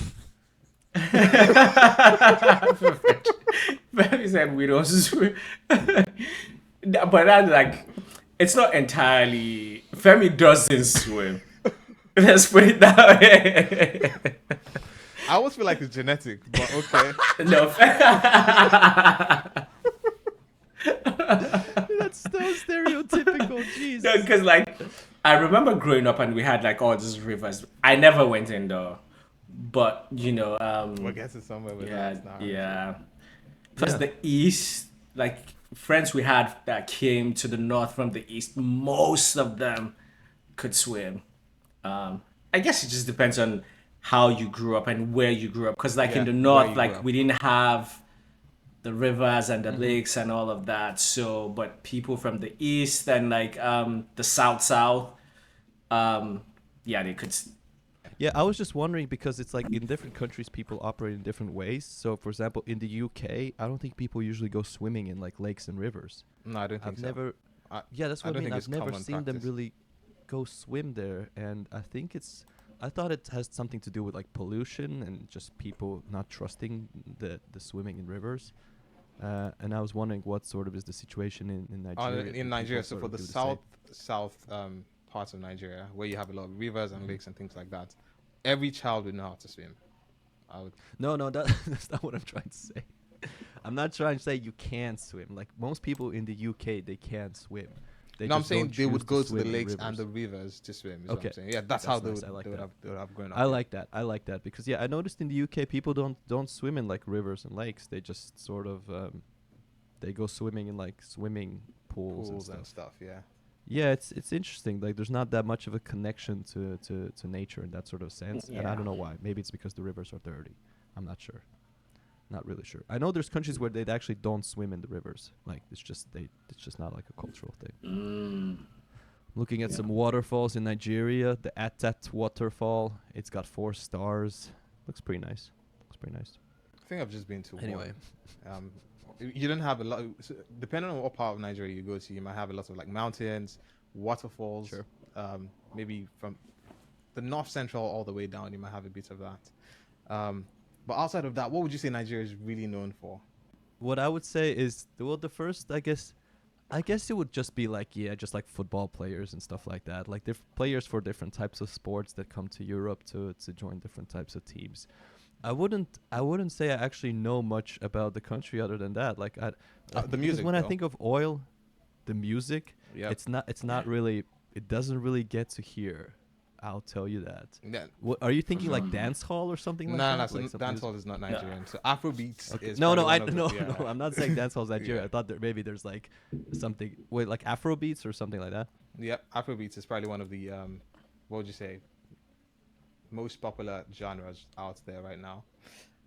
He said we don't swim. But that's like, it's not entirely. Femi doesn't swim. Let's put it that way. I always feel like it's genetic, but okay. No. That's so stereotypical. Jeez. Because like, I remember growing up and we had like all these rivers. I never went in though, but We're getting somewhere with yeah, that now. yeah. Plus Yeah. the east, like friends we had that came to the north from the east, most of them could swim. I guess it just depends on how you grew up and where you grew up. Because like Yeah, in the where north, you like grew up. we didn't have the rivers and the lakes and all of that. So, but people from the east and like the south, yeah, they could. Yeah, I was just wondering because it's like in different countries people operate in different ways. So, for example, in the UK, I don't think people usually go swimming in like lakes and rivers. No, I don't think I've so. never. I- Yeah, that's I what I don't mean. think I've it's never common seen them practice. really go swim there, and I think it's. I thought it has something to do with like pollution and just people not trusting the swimming in rivers. And I was wondering what sort of is the situation in Nigeria. Do In people Nigeria, so sort for of the do same? south parts of Nigeria, where you have a lot of rivers and lakes and things like that, every child would know how to swim. I would. No, that's not what I'm trying to say. I'm not trying to say you can't swim. Like most people in the UK, they can't swim. They No, I'm just saying don't they would choose go to swim the in lakes and rivers. the rivers to swim. Is what Okay. I'm saying. Yeah, that's That's how nice. I like they would that. have grown up. I yeah. like that. I like that because I noticed in the UK people don't swim in like rivers and lakes. They just sort of they go swimming in like swimming pools and stuff. Yeah. Yeah, it's interesting. Like there's not that much of a connection to nature in that sort of sense, and I Yeah. don't know why. Maybe it's because the rivers are dirty. I'm not sure. Not really sure. I know there's countries where they actually don't swim in the rivers. Like it's just not like a cultural thing. Looking at some waterfalls in Nigeria, the Atat waterfall. It's got 4 stars. Looks pretty nice. I think I've just been to Anyway. one. You don't have a lot. So depending on what part of Nigeria you go to, you might have a lot of like mountains, waterfalls. Sure. Maybe from the north central all the way down, you might have a bit of that. But outside of that, what would you say Nigeria is really known for? What I would say is, well, the first, I guess it would just be like, just like football players and stuff like that. Like players for different types of sports that come to Europe to join different types of teams. I wouldn't say I actually know much about the country other than that. Like The because music, when I though. think of oil, the music, Yeah. it's not really, it doesn't really get to here. I'll tell you that. Yeah. What, are you thinking like dance hall or something like No, that? no, Like so some dancehall music? is not Nigerian. So Afrobeats Okay. is No, probably one of the- no, I'm not saying dance hall is Nigeria. Yeah. I thought maybe there's like something, wait, like Afrobeats or something like that. Yep, Afrobeats is probably one of the what would you say, most popular genres out there right now.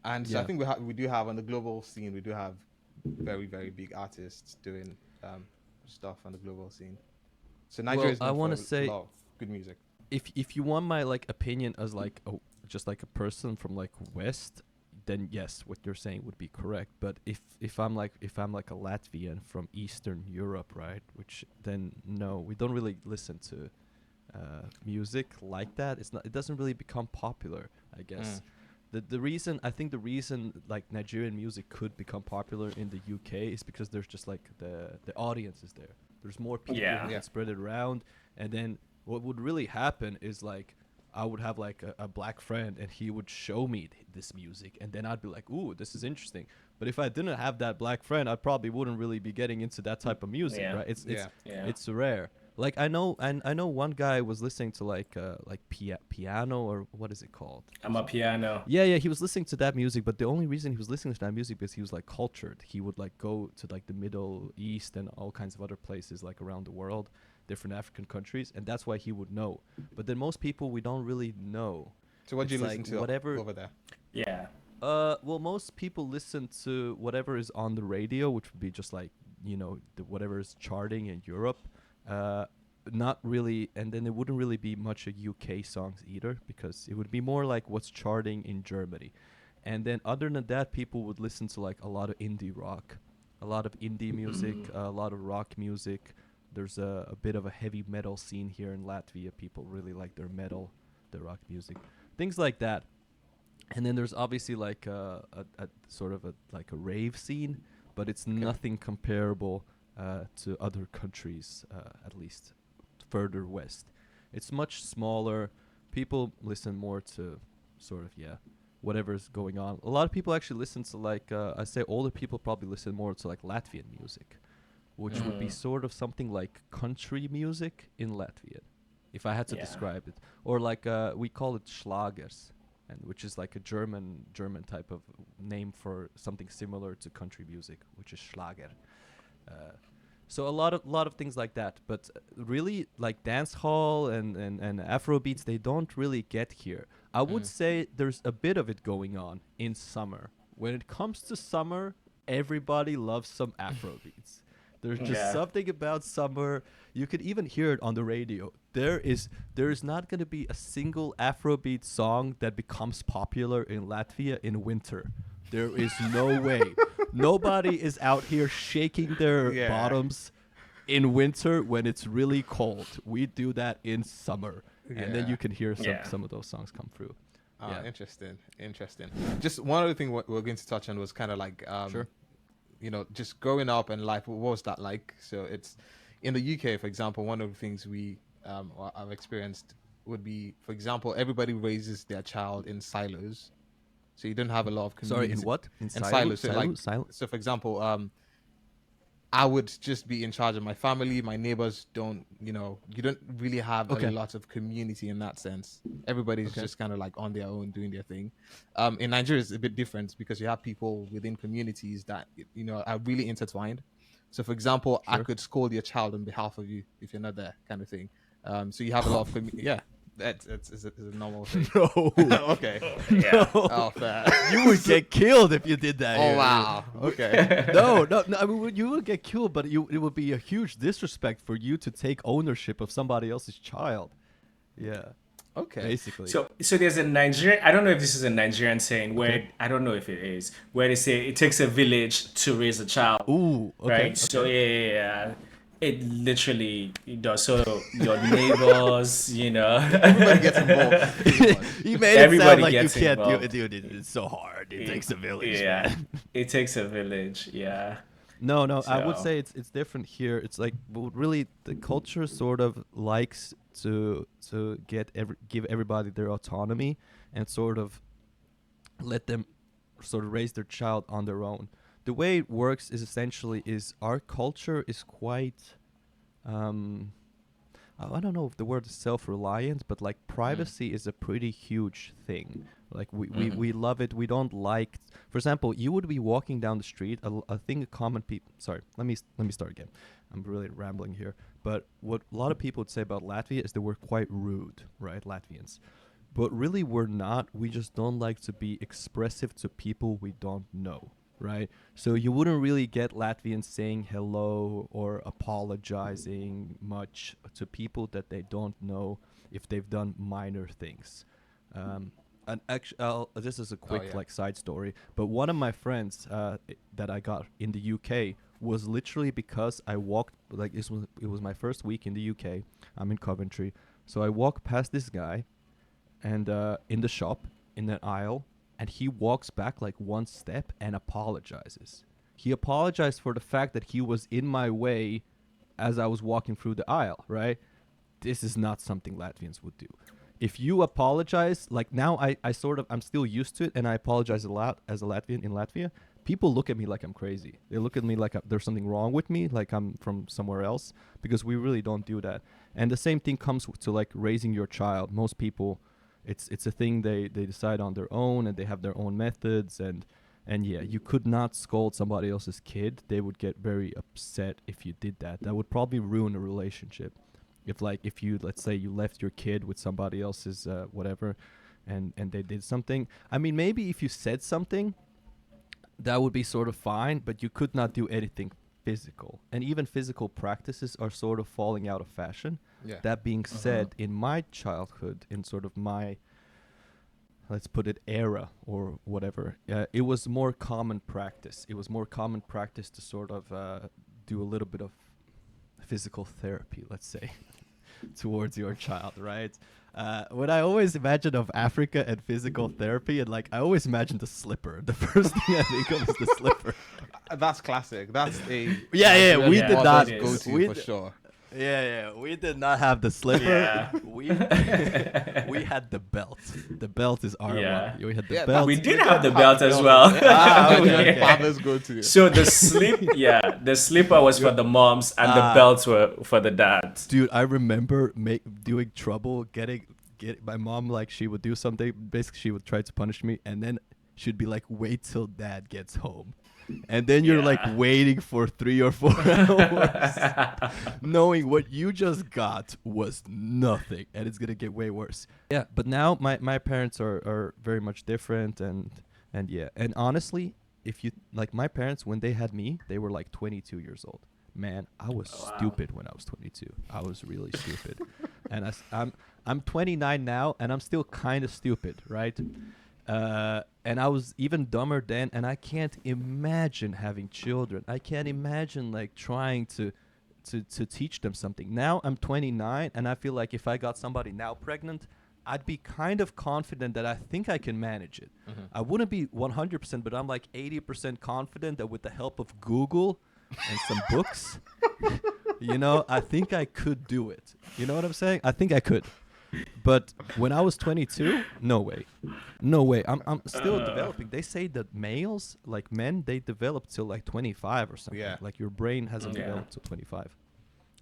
And so I Yeah. think we do have on the global scene, we do have very, very big artists doing stuff on the global scene. So Nigeria is I known wanna for say- a lot of good music. If you want my like opinion as like just like a person from like West, then yes, what you're saying would be correct. But if I'm like a Latvian from Eastern Europe, right? Which then no, we don't really listen to music like that. It doesn't really become popular, I guess. The reason like Nigerian music could become popular in the UK is because there's just like the audience is there. There's more people Yeah. who Yeah. can spread it around, and then what would really happen is like I would have like a black friend and he would show me this music, and then I'd be like, ooh, this is interesting. But if I didn't have that black friend, I probably wouldn't really be getting into that type of music, Yeah. right? It's Yeah. it's rare. Like I know one guy was listening to like piano, or what is it called? I'm a piano. Yeah, he was listening to that music, but the only reason he was listening to that music because he was like cultured. He would like go to like the Middle East and all kinds of other places like around the world, different African countries, and that's why he would know. But then most people we don't really know. So what do you It's listen like to whatever- over there? Yeah. Well, most people listen to whatever is on the radio, which would be just like whatever is charting in Europe. Uh, Not really, and then it wouldn't really be much of UK songs either, because it would be more like what's charting in Germany. And then other than that, people would listen to like a lot of indie rock, a lot of indie music, a lot of rock music. There's a bit of a heavy metal scene here in Latvia. People really like their metal, their rock music, things like that. And then there's obviously like a sort of a like a rave scene, but it's nothing comparable to other countries, at least further west. It's much smaller. People listen more to sort of whatever's going on. A lot of people actually listen to like I say older people probably listen more to like Latvian music, which would be sort of something like country music in Latvian, if I had to describe it. Or like we call it Schlagers, and which is like a German type of name for something similar to country music, which is Schlager. So a lot of things like that, but really like dance hall and Afro beats, they don't really get here. I would say there's a bit of it going on in summer. When it comes to summer, everybody loves some Afro beats. There's just something about summer. You could even hear it on the radio. There is not going to be a single Afrobeat song that becomes popular in Latvia in winter. There is no way. Nobody is out here shaking their bottoms in winter when it's really cold. We do that in summer. And then you can hear some of those songs come through. Interesting. Just one other thing we're going to touch on was kind of like Sure. just growing up and life. What was that like? So it's in the UK, for example, one of the things I've experienced would be, for example, everybody raises their child in silos. So you don't have a lot of community. Sorry, in what? In silos. So for example, I would just be in charge of my family. My neighbors don't, you don't really have a lot of community in that sense. Everybody's just kind of like on their own doing their thing. In Nigeria, it's a bit different because you have people within communities that, are really intertwined. So for example, I could scold your child on behalf of you if you're not there, kind of thing. So you have a lot of community. It's a normal thing. No. Okay. No. Oh, fair. You would get killed if you did that. Oh, wow. Okay. No. I mean, you would get killed, but it would be a huge disrespect for you to take ownership of somebody else's child. Yeah. Okay. Basically. So there's a Nigerian. I don't know if this is a Nigerian saying where I don't know if it is where they say it takes a village to raise a child. Ooh. Okay. Right. Okay. So it literally does. So your neighbors, Everybody gets involved. You made it sound like you can't do it, dude. It's so hard. It takes a village. Yeah. Man. It takes a village. Yeah. No. I would So- say it's different here. It's like really the culture sort of likes to give everybody their autonomy and sort of let them sort of raise their child on their own. The way it works is essentially our culture is quite I don't know if the word is self-reliant, but like privacy is a pretty huge thing. Like we love it. We don't like, for example, you would be walking down the street. A thing common people. Sorry, let me start again. I'm really rambling here. But what a lot of people would say about Latvia is that we're quite rude, right, Latvians. But really, we're not. We just don't like to be expressive to people we don't know. Right, so you wouldn't really get Latvians saying hello or apologizing much to people that they don't know if they've done minor things. And actually, this is a quick like side story. But one of my friends that I got in the UK was literally because I walked like it was my first week in the UK. I'm in Coventry, so I walked past this guy, and in the shop in the aisle. And he walks back like one step and apologizes. He apologized for the fact that he was in my way as I was walking through the aisle, right? This is not something Latvians would do. If you apologize, like now I'm still used to it and I apologize a lot as a Latvian in Latvia. People look at me like I'm crazy. They look at me like there's something wrong with me, like I'm from somewhere else, because we really don't do that. And the same thing comes to like raising your child. Most people... It's a thing they decide on their own, and they have their own methods, and yeah, you could not scold somebody else's kid. They would get very upset if you did that. That would probably ruin a relationship. If you, let's say you left your kid with somebody else's whatever, and they did something. I mean, maybe if you said something, that would be sort of fine, but you could not do anything physical. And even physical practices are sort of falling out of fashion. Yeah. That being said, in my childhood, in sort of my, let's put it, era or whatever, it was more common practice. It was more common practice to sort of do a little bit of physical therapy, let's say, towards your child, right? When I always imagine of Africa and physical therapy, and like I always imagine the slipper. The first thing I think of is the slipper. That's classic. That's a Yeah, we Yeah, did not it go is. to for sure. Yeah, we did not have the slipper. Yeah. We had the belt. The belt is our Yeah. one. We had the Yeah, belt. We did have the belt as well. Nigerian Yeah. fathers go to. So the the slipper was for the moms and the belts were for the dads. Dude, I remember doing trouble, getting my mom, like she would do something. Basically, she would try to punish me, and then she'd be like, "Wait till dad gets home." And then you're like waiting for 3 or 4 hours, knowing what you just got was nothing, and it's gonna get way worse. Yeah, but now my parents are very much different, and yeah, and honestly, if you like my parents when they had me, they were like 22 years old. Man, I was stupid when I was 22. I was really stupid, and I'm 29 now, and I'm still kind of stupid, right? And I was even dumber then, and I can't imagine having children. I can't imagine like trying to teach them something. Now I'm 29, and I feel like if I got somebody now pregnant, I'd be kind of confident that I think I can manage it. I wouldn't be 100%, but I'm like 80% confident that with the help of Google and some books, I think I could do it. You know what I'm saying? I think I could. But when I was 22, no way. I'm still developing. They say that males, like men, they develop till like 25 or something. Yeah. Like your brain hasn't developed till 25.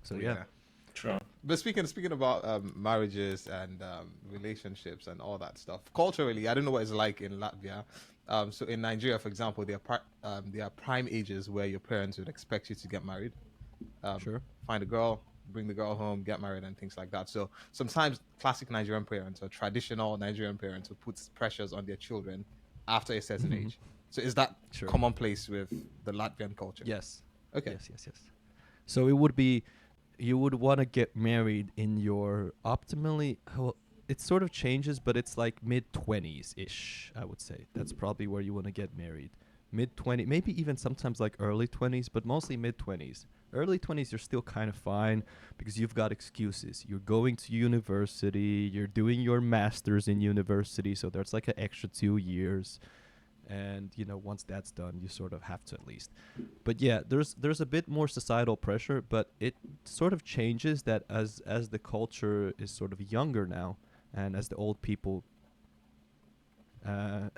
So yeah. True. But speaking about marriages and relationships and all that stuff, culturally, I don't know what it's like in Latvia. So in Nigeria, for example, there are prime ages where your parents would expect you to get married. Sure. Find a girl, bring the girl home, get married, and things like that. So sometimes classic Nigerian parents or traditional Nigerian parents will put pressures on their children after a certain age. So is that commonplace with the Latvian culture? Yes. Okay. Yes. So it would be, you would want to get married in your optimally, well, it sort of changes, but it's like mid-20s-ish, I would say. That's probably where you want to get married. Mid-20s, maybe even sometimes like early 20s, but mostly mid-20s. Early 20s, you're still kind of fine because you've got excuses. You're going to university, you're doing your master's in university, so there's like an extra 2 years. And, once that's done, you sort of have to at least. But yeah, there's a bit more societal pressure, but it sort of changes that as the culture is sort of younger now, and as the old people, the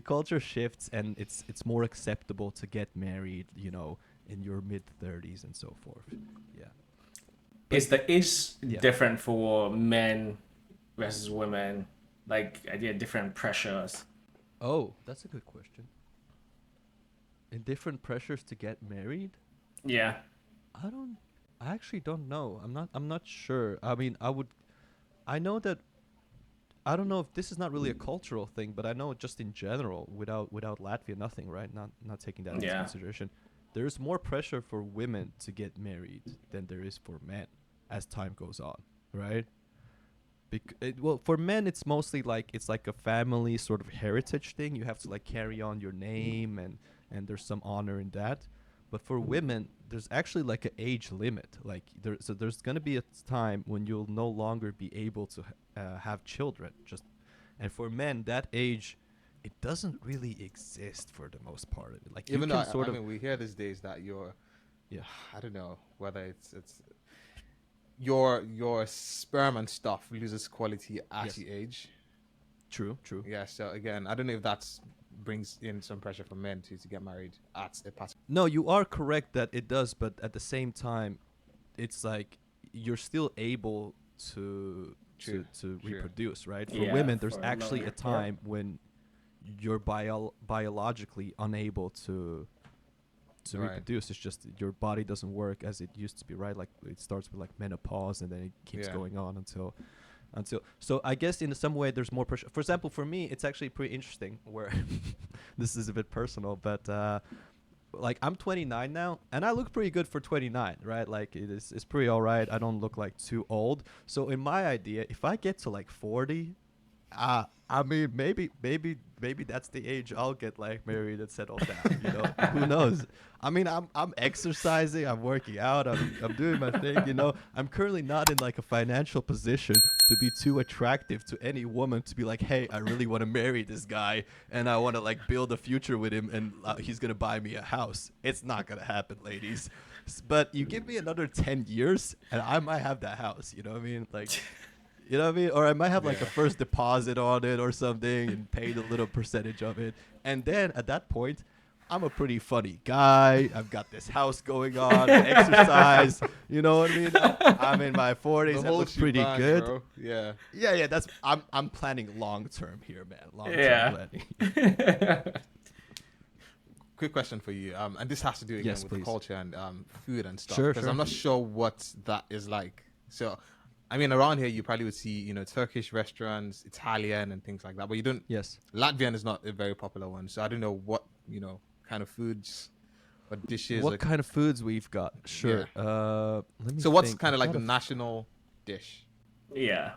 culture shifts, and it's more acceptable to get married, in your mid-30s and so forth. Yeah. Is the age different for men versus women? Like, are there different pressures? Oh, that's a good question. And different pressures to get married? Yeah. I actually don't know. I'm not sure. I mean, I know that, I don't know if this is not really a cultural thing, but I know just in general, without Latvia, nothing, right? Not taking that into consideration. There's more pressure for women to get married than there is for men as time goes on, right? Well, for men, it's mostly like it's like a family sort of heritage thing. You have to like carry on your name, and there's some honor in that. But for women, there's actually like an age limit. Like there's gonna be a time when you'll no longer be able to have children. And for men, that age, it doesn't really exist for the most part of it. Like Even you though can I mean, we hear these days that I don't know whether it's your sperm and stuff loses quality as you age. True. Yeah. So again, I don't know if that's brings in some pressure for men to get married at a past. No, you are correct that it does, but at the same time, it's like you're still able to reproduce, right? For women, there's actually a time when you're biologically unable to reproduce. It's just your body doesn't work as it used to be, right? Like it starts with like menopause, and then it keeps going on until until. So I guess in some way there's more pressure. For example, for me, it's actually pretty interesting. Where this is a bit personal, but like I'm 29 now, and I look pretty good for 29, right? Like it's pretty all right. I don't look like too old. So in my idea, if I get to like 40, I mean, maybe that's the age I'll get like married and settle down. You know, who knows? I mean, I'm exercising, I'm working out, I'm doing my thing. You know, I'm currently not in like a financial position to be too attractive to any woman to be like, hey, I really want to marry this guy and I want to like build a future with him and he's gonna buy me a house. It's not gonna happen, ladies. But you give me another 10 years and I might have that house. You know what I mean? Like. You know what I mean? Or I might have like a first deposit on it or something and paid a little percentage of it. And then at that point, I'm a pretty funny guy. I've got this house going on, exercise. You know what I mean? I'm in my 40s. That looks pretty good. Bro. Yeah. Yeah. That's I'm planning long term here, man. Long term planning. Quick question for you. And this has to do again with culture and food and stuff. Sure. Because I'm not sure what that is like. So. I mean, around here, you probably would see, you know, Turkish restaurants, Italian and things like that. But you don't... Yes. Latvian is not a very popular one. So I don't know what, you know, kind of foods or dishes. What kind of foods we've got? Sure. Yeah. Let me So what's think. kind of like the national dish? Yeah.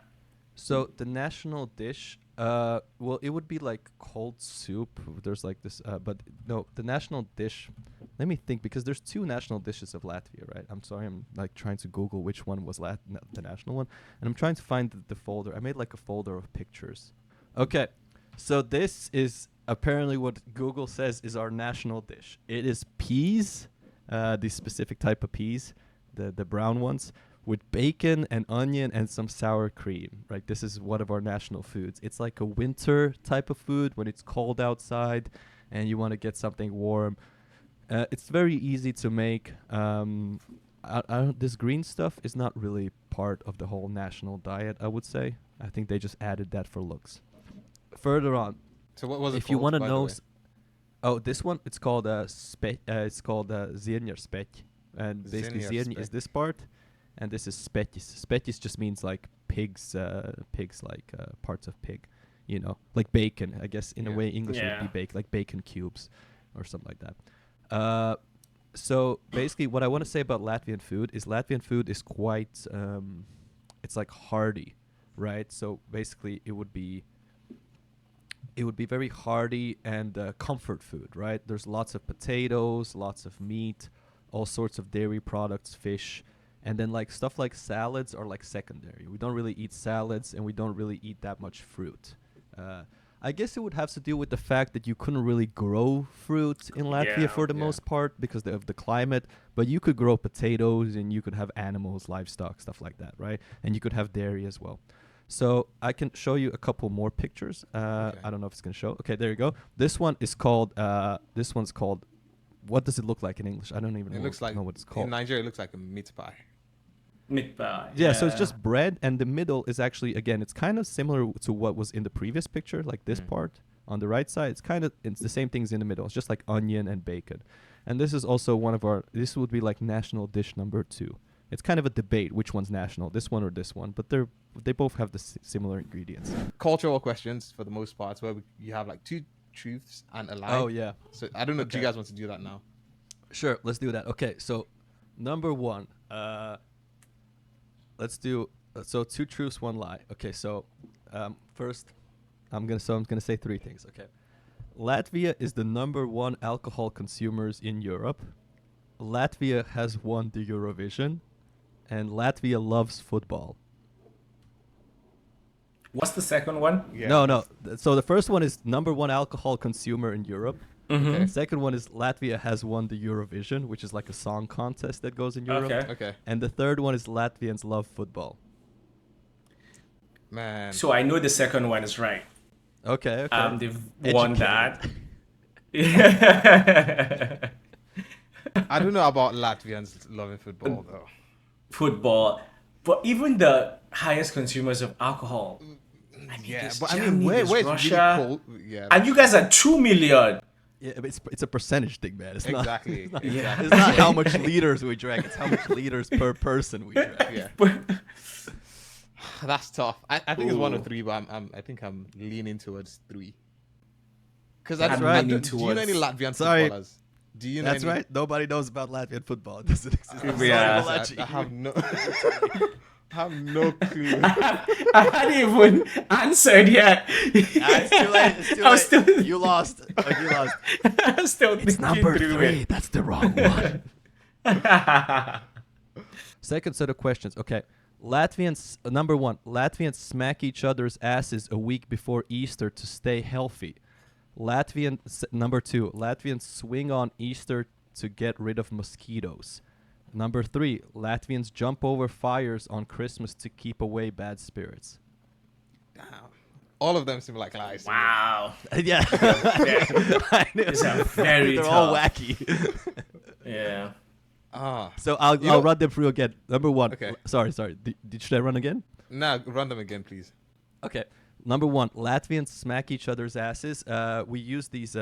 So the national dish, well, it would be like cold soup. There's like this, but no, the national dish. Let me think, because there's two national dishes of Latvia, right? I'm sorry, I'm like trying to Google which one was the national one, and I'm trying to find the folder. I made like a folder of pictures. Okay, so this is apparently what Google says is our national dish. It is peas, the specific type of peas, the brown ones, with bacon and onion and some sour cream, right? This is one of our national foods. It's like a winter type of food when it's cold outside and you want to get something warm. It's very easy to make. This green stuff is not really part of the whole national diet, I would say. I think they just added that for looks. Further on. So what was it if you want to know... Oh, this one, it's called Zienjerspek. And basically Zienj is this part. And this is spetis. Spetis just means like pigs like parts of pig, you know, like bacon. I guess in a way English would be bake, like bacon cubes or something like that. So basically what I want to say about Latvian food is quite, it's like hearty, right? So basically it would be very hearty and comfort food, right? There's lots of potatoes, lots of meat, all sorts of dairy products, fish. And then like stuff like salads are like secondary. We don't really eat salads and we don't really eat that much fruit. I guess it would have to do with the fact that you couldn't really grow fruit in Latvia for the most part because of the climate. But you could grow potatoes and you could have animals, livestock, stuff like that, right? And you could have dairy as well. So I can show you a couple more pictures. I don't know if it's going to show. Okay, there you go. This one is called, what does it look like in English? I don't even know what it's called. In Nigeria, it looks like a meat pie. Meat pie. Yeah, so it's just bread, and the middle is actually, again, it's kind of similar to what was in the previous picture, like this part on the right side. It's the same things in the middle. It's just like onion and bacon. And this is also this would be like national dish number 2. It's kind of a debate which one's national, this one or this one, but they both have the similar ingredients. Cultural questions for the most part, where you have like 2 truths and a lie. Oh, yeah. So I don't know if you guys want to do that now. Sure, let's do that. Okay, so number 1, let's do 2 truths, 1 lie. Okay, so first, I'm gonna say 3 things. Okay, Latvia is the number 1 alcohol consumers in Europe. Latvia has won the Eurovision, and Latvia loves football. What's the second one? Yeah. No. So the first one is number 1 alcohol consumer in Europe. Mm-hmm. Okay. Second one is Latvia has won the Eurovision, which is like a song contest that goes in Europe. Okay. And the third one is Latvians love football. Man. So I know the second one is right. Okay. They've won that. I don't know about Latvians loving football though. Football, but even the highest consumers of alcohol. I mean, But Germany, I mean, where's Russia? really cold? Yeah. And you guys are 2 million. Yeah, but it's a percentage thing, man. It's Exactly. Not, Exactly. it's not how much liters we drank. It's how much liters per person we drank. Yeah. That's tough. I think it's 1 or 3, but I think I'm leaning towards 3. Because I'm right. leaning do you know any towards- Latvian Sorry. footballers? Do you know That's any? right. Nobody knows about Latvian football. It doesn't exist. I'm Yeah. sorry, I Malachi. have no, I have no clue. I hadn't even answered yet. It's too late. It's too I'm late. still- You lost. You lost. I'm still It's thinking number through 3. That's the wrong one. it. Second set of questions. Okay. Latvians, number 1, Latvians smack each other's asses a week before Easter to stay healthy. Number 2, Latvians swing on Easter to get rid of mosquitoes. Number 3, Latvians jump over fires on Christmas to keep away bad spirits. Damn. All of them seem like lies. to me. Wow. Yeah. I knew. These are very They're all tough. wacky. Yeah. So I'll know- run them through again. Number 1. Okay. Sorry. Should I run again? Nah, run them again, please. Okay. Number 1, Latvians smack each other's asses. We use these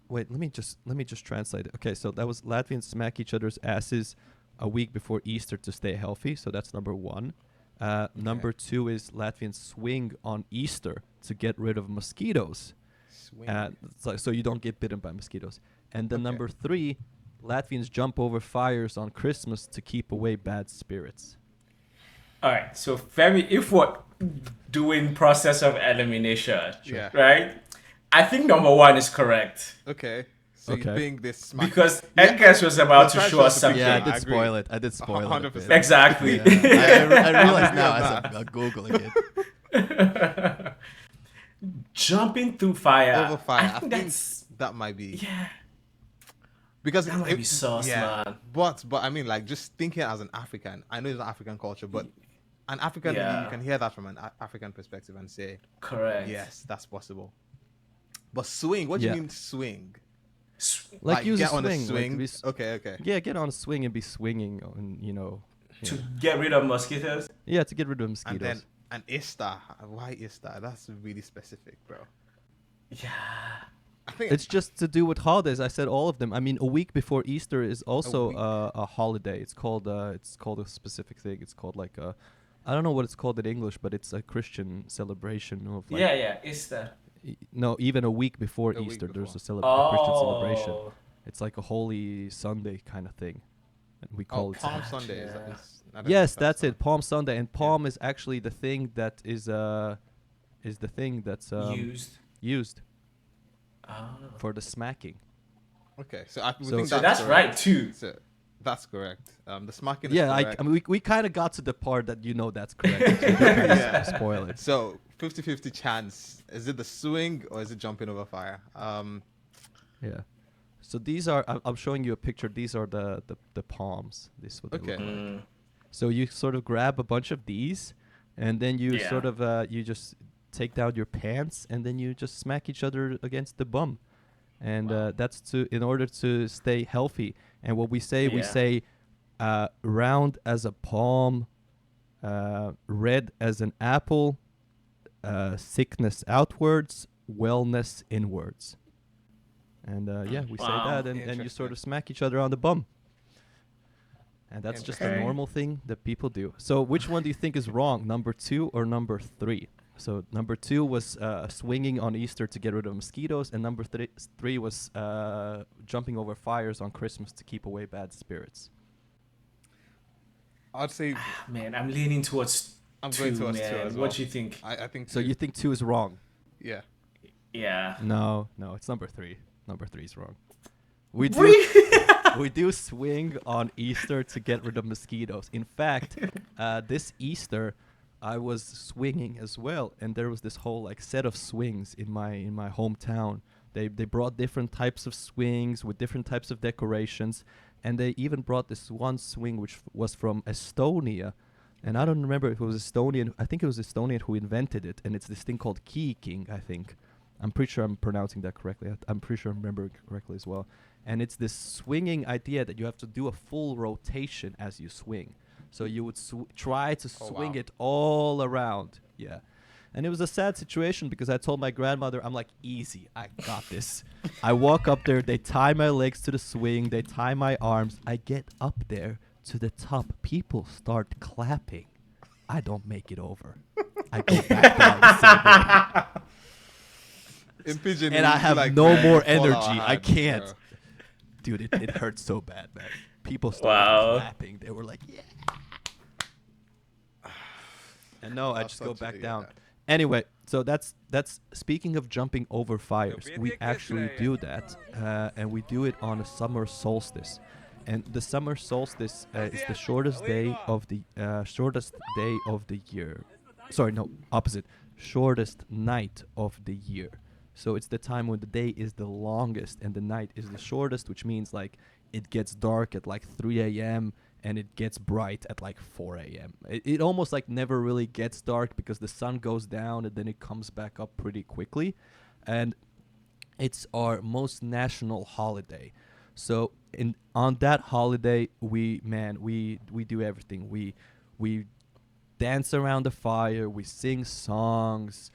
wait, let me just translate it. Okay, so that was Latvians smack each other's asses a week before Easter to stay healthy. So that's number 1. Number 2 is Latvians swing on Easter to get rid of mosquitoes. Swing. So you don't get bitten by mosquitoes. And then Okay. number 3, Latvians jump over fires on Christmas to keep away bad spirits. All right. So if we're doing process of elimination, Yeah. right? I think number 1 is correct Okay. So you Okay. think this smack because Edgar's was about to That's show right, us so the something. Yeah, I I did agree. spoil it. I did spoil it. a 100%. bit. Exactly. Yeah. I realize now as I'm Googling it. Jumping through fire. over fire. I think that's that might be yeah. because That might be sauce, man. But I mean, like, just thinking as an African, I know it's an African culture, but an African, Yeah. you can hear that from an African perspective and say, Correct. yes, that's possible. But swing, what do Yeah. you mean swing? Like use get a on swing. a swing. Like Okay. yeah, get on a swing and be swinging, and To get rid of mosquitoes. yeah, to get rid of And mosquitoes. then an Easter. Why Easter? That's really specific, bro. Yeah. I think It's just to do with holidays. I said all of them. I mean, a week before Easter is also week. a holiday. It's called a specific thing. It's called like a, I don't know what it's called in English, but it's a Christian celebration of like. Yeah. It's the No, even a week before A week Easter, there's before. a Christian celebration. Oh. It's like a Holy Sunday kind of thing, and we oh, call it. Palm Sunday. Is Yeah. I don't know Yes, if that's not- it. Palm Sunday, and Palm is actually the thing that is the thing that's used Oh. for the smacking. Okay, we So- think So that's correct. right too. So that's correct. The smacking. Yeah, is correct. I mean, we kind of got to the part that that's correct. So we don't really Yeah. Spoil it. So 50-50 chance. Is it the swing or is it jumping over fire? Yeah. So these are. I'm showing you a picture. These are the palms. This is what they Okay. look like. Mm. So you sort of grab a bunch of these, and then you Yeah. sort of you just take down your pants, and then you just smack each other against the bum, and that's in order to stay healthy. And what we say, we Yeah. say, round as a palm, red as an apple, sickness outwards, wellness inwards. And yeah, we say Wow. that, and you Interesting. sort of smack each other on the bum. And that's just a Okay. normal thing that people do. So which one do you think is wrong, number 2 or number 3? So number 2 was swinging on Easter to get rid of mosquitoes, and number 3 was jumping over fires on Christmas to keep away bad spirits. I'd say Man, I'm leaning towards I'm two, going towards man. 2 as well. What do you think? I think So two. you think 2 is wrong? Yeah. Yeah. No, it's number 3. Number 3 is wrong. We do we do swing on Easter to get rid of mosquitoes. In fact, this Easter, I was swinging as well, and there was this whole like set of swings in my hometown. They brought different types of swings with different types of decorations, and they even brought this one swing which was from Estonia, and I don't remember if it was Estonian. I think it was Estonian who invented it, and it's this thing called kiiking, I think. I'm pretty sure I'm pronouncing that correctly. I'm pretty sure I remember it correctly as well. And it's this swinging idea that you have to do a full rotation as you swing. So you would try to swing wow. it all around. Yeah. And it was a sad situation because I told my grandmother, I'm like, easy, I got this. I walk up there, they tie my legs to the swing, they tie my arms. I get up there to the top. People start clapping. I don't make it over. I go back down the same way. In pigeon, And it I would be have like, no "Man, more you fall out energy. I hard, can't. bro." Dude, it hurt so bad, man. People started clapping. They were like, yeah. And no, I That's just go such a- back yeah. down. Anyway, so that's speaking of jumping over fires. We actually do that, and we do it on a summer solstice. And the summer solstice is the shortest day of the year. Sorry, no, opposite. Shortest night of the year. So it's the time when the day is the longest and the night is the shortest, which means like it gets dark at like 3 a.m. and it gets bright at like 4 a.m. It almost like never really gets dark because the sun goes down and then it comes back up pretty quickly. And it's our most national holiday. So on that holiday, we do everything. We dance around the fire, we sing songs,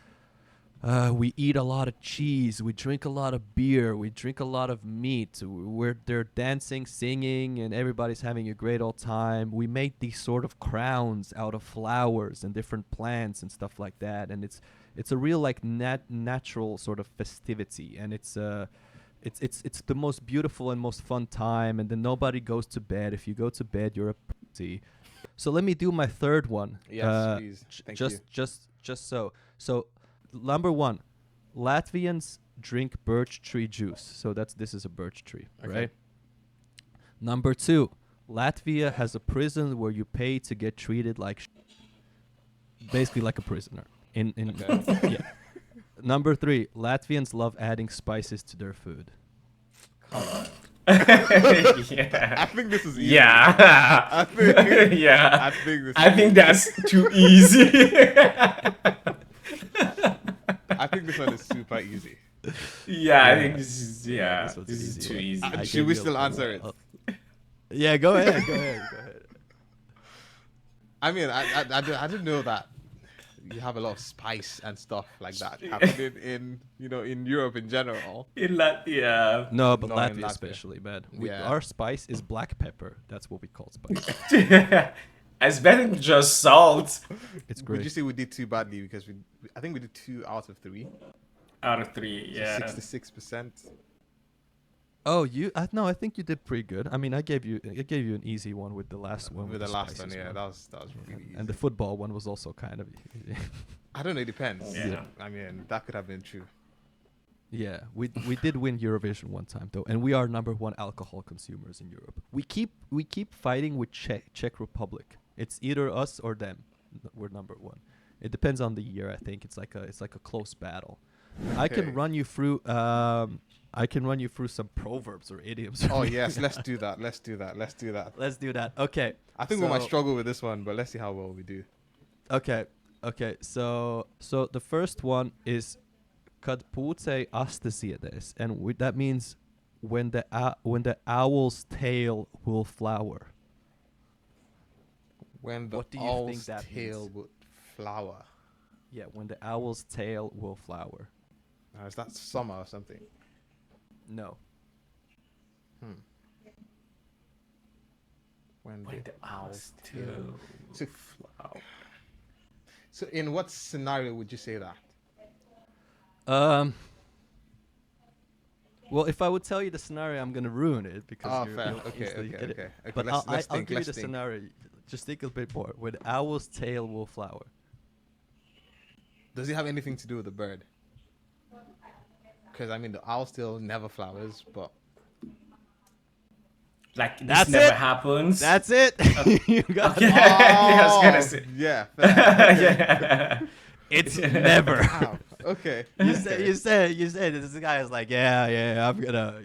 we eat a lot of cheese, we drink a lot of beer, we drink a lot of meat. They're dancing, singing, and everybody's having a great old time. We make these sort of crowns out of flowers and different plants and stuff like that. And it's a real like natural sort of festivity, and it's the most beautiful and most fun time. And then nobody goes to bed. If you go to bed, you're a pussy. So let me do my third one. Yes, please. Thank you. Just so. So number one, Latvians drink birch tree juice. So this is a birch tree, Okay. right? Number two, Latvia has a prison where you pay to get treated like basically like a prisoner. Okay. Yeah. Number three, Latvians love adding spices to their food. Yeah. I think this is easy. Yeah. I think. Yeah. I think this. I think that's too easy. I think this one is super easy. Yeah, I think this is this one's this is easy too one. easy. I Should gave we you a- still answer it? Yeah, go ahead. Go ahead. I mean, I didn't know that you have a lot of spice and stuff like that happening in Europe in general. In Latvia. No, but Not in Latvia Latvia. especially, man. Yeah. Our spice is black pepper. That's what we call spice. It's better than just salt. It's Would great. you say we did too badly because I think we did 2 out of 3, Out of 3, yeah. 66%. Oh, no, I think you did pretty good. I mean, I gave you an easy one with the last one. With the last one, spices yeah, that was really easy. And the football one was also kind of easy. I don't know, it depends. Yeah. I mean, that could have been true. Yeah, we did win Eurovision one time though, and we are number 1 alcohol consumers in Europe. We keep fighting with Czech Republic. It's either us or them. We're number 1. It depends on the year. I think it's like a close battle. I can Okay. run you through some proverbs or idioms. Oh yes, let's do that. Let's do that. Let's do that. Okay. I think we might So- struggle with this one, but let's see how well we do. Okay. So the first one is kad pūcei astaziedes, and that means when the owl's tail will flower. When the What do you think owl's that tail means? would flower. Yeah, when the owl's tail will flower. Is that summer or something? No. When When the owl's tail So, flower. so in what scenario would you say that? Well, if I would tell you the scenario, I'm gonna ruin it because Oh, you'll fair. instantly Okay. get it. Okay. But Let's I'll think. give you Let's the think. scenario. Just think a bit more. When the owl's tail will flower. Does it have anything to do with the bird? Because I mean, the owl's tail never flowers, but Like, this That's never it. happens. That's it. You got Yeah, it. I was gonna say. yeah. Fair. Yeah. It's never. Wow. Okay. You said this guy is like, yeah, I'm gonna,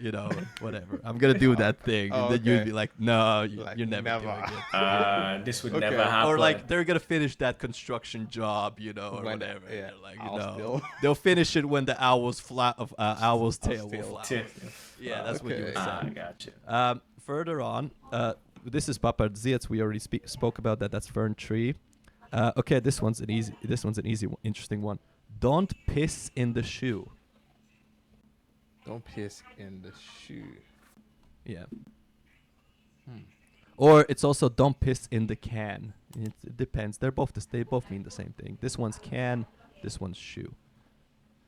whatever. I'm gonna do that thing. Oh, And then you'd okay. be like, no, Like, you're never never. doing it. This would Okay. never happen. Or like they're gonna finish that construction job, or When- whatever. yeah, They're like, owl's tail. they'll finish it when the owl's owl's tail will tail. flower. Yeah, that's what you Okay. would say. Gotcha. Further on, this is Papardziets. We already spoke about that. That's fern tree. Okay, this one's an easy one, interesting one. Don't piss in the shoe. Don't piss in the shoe. Yeah. Or it's also don't piss in the can. It depends. They both mean the same thing. This one's can, this one's shoe.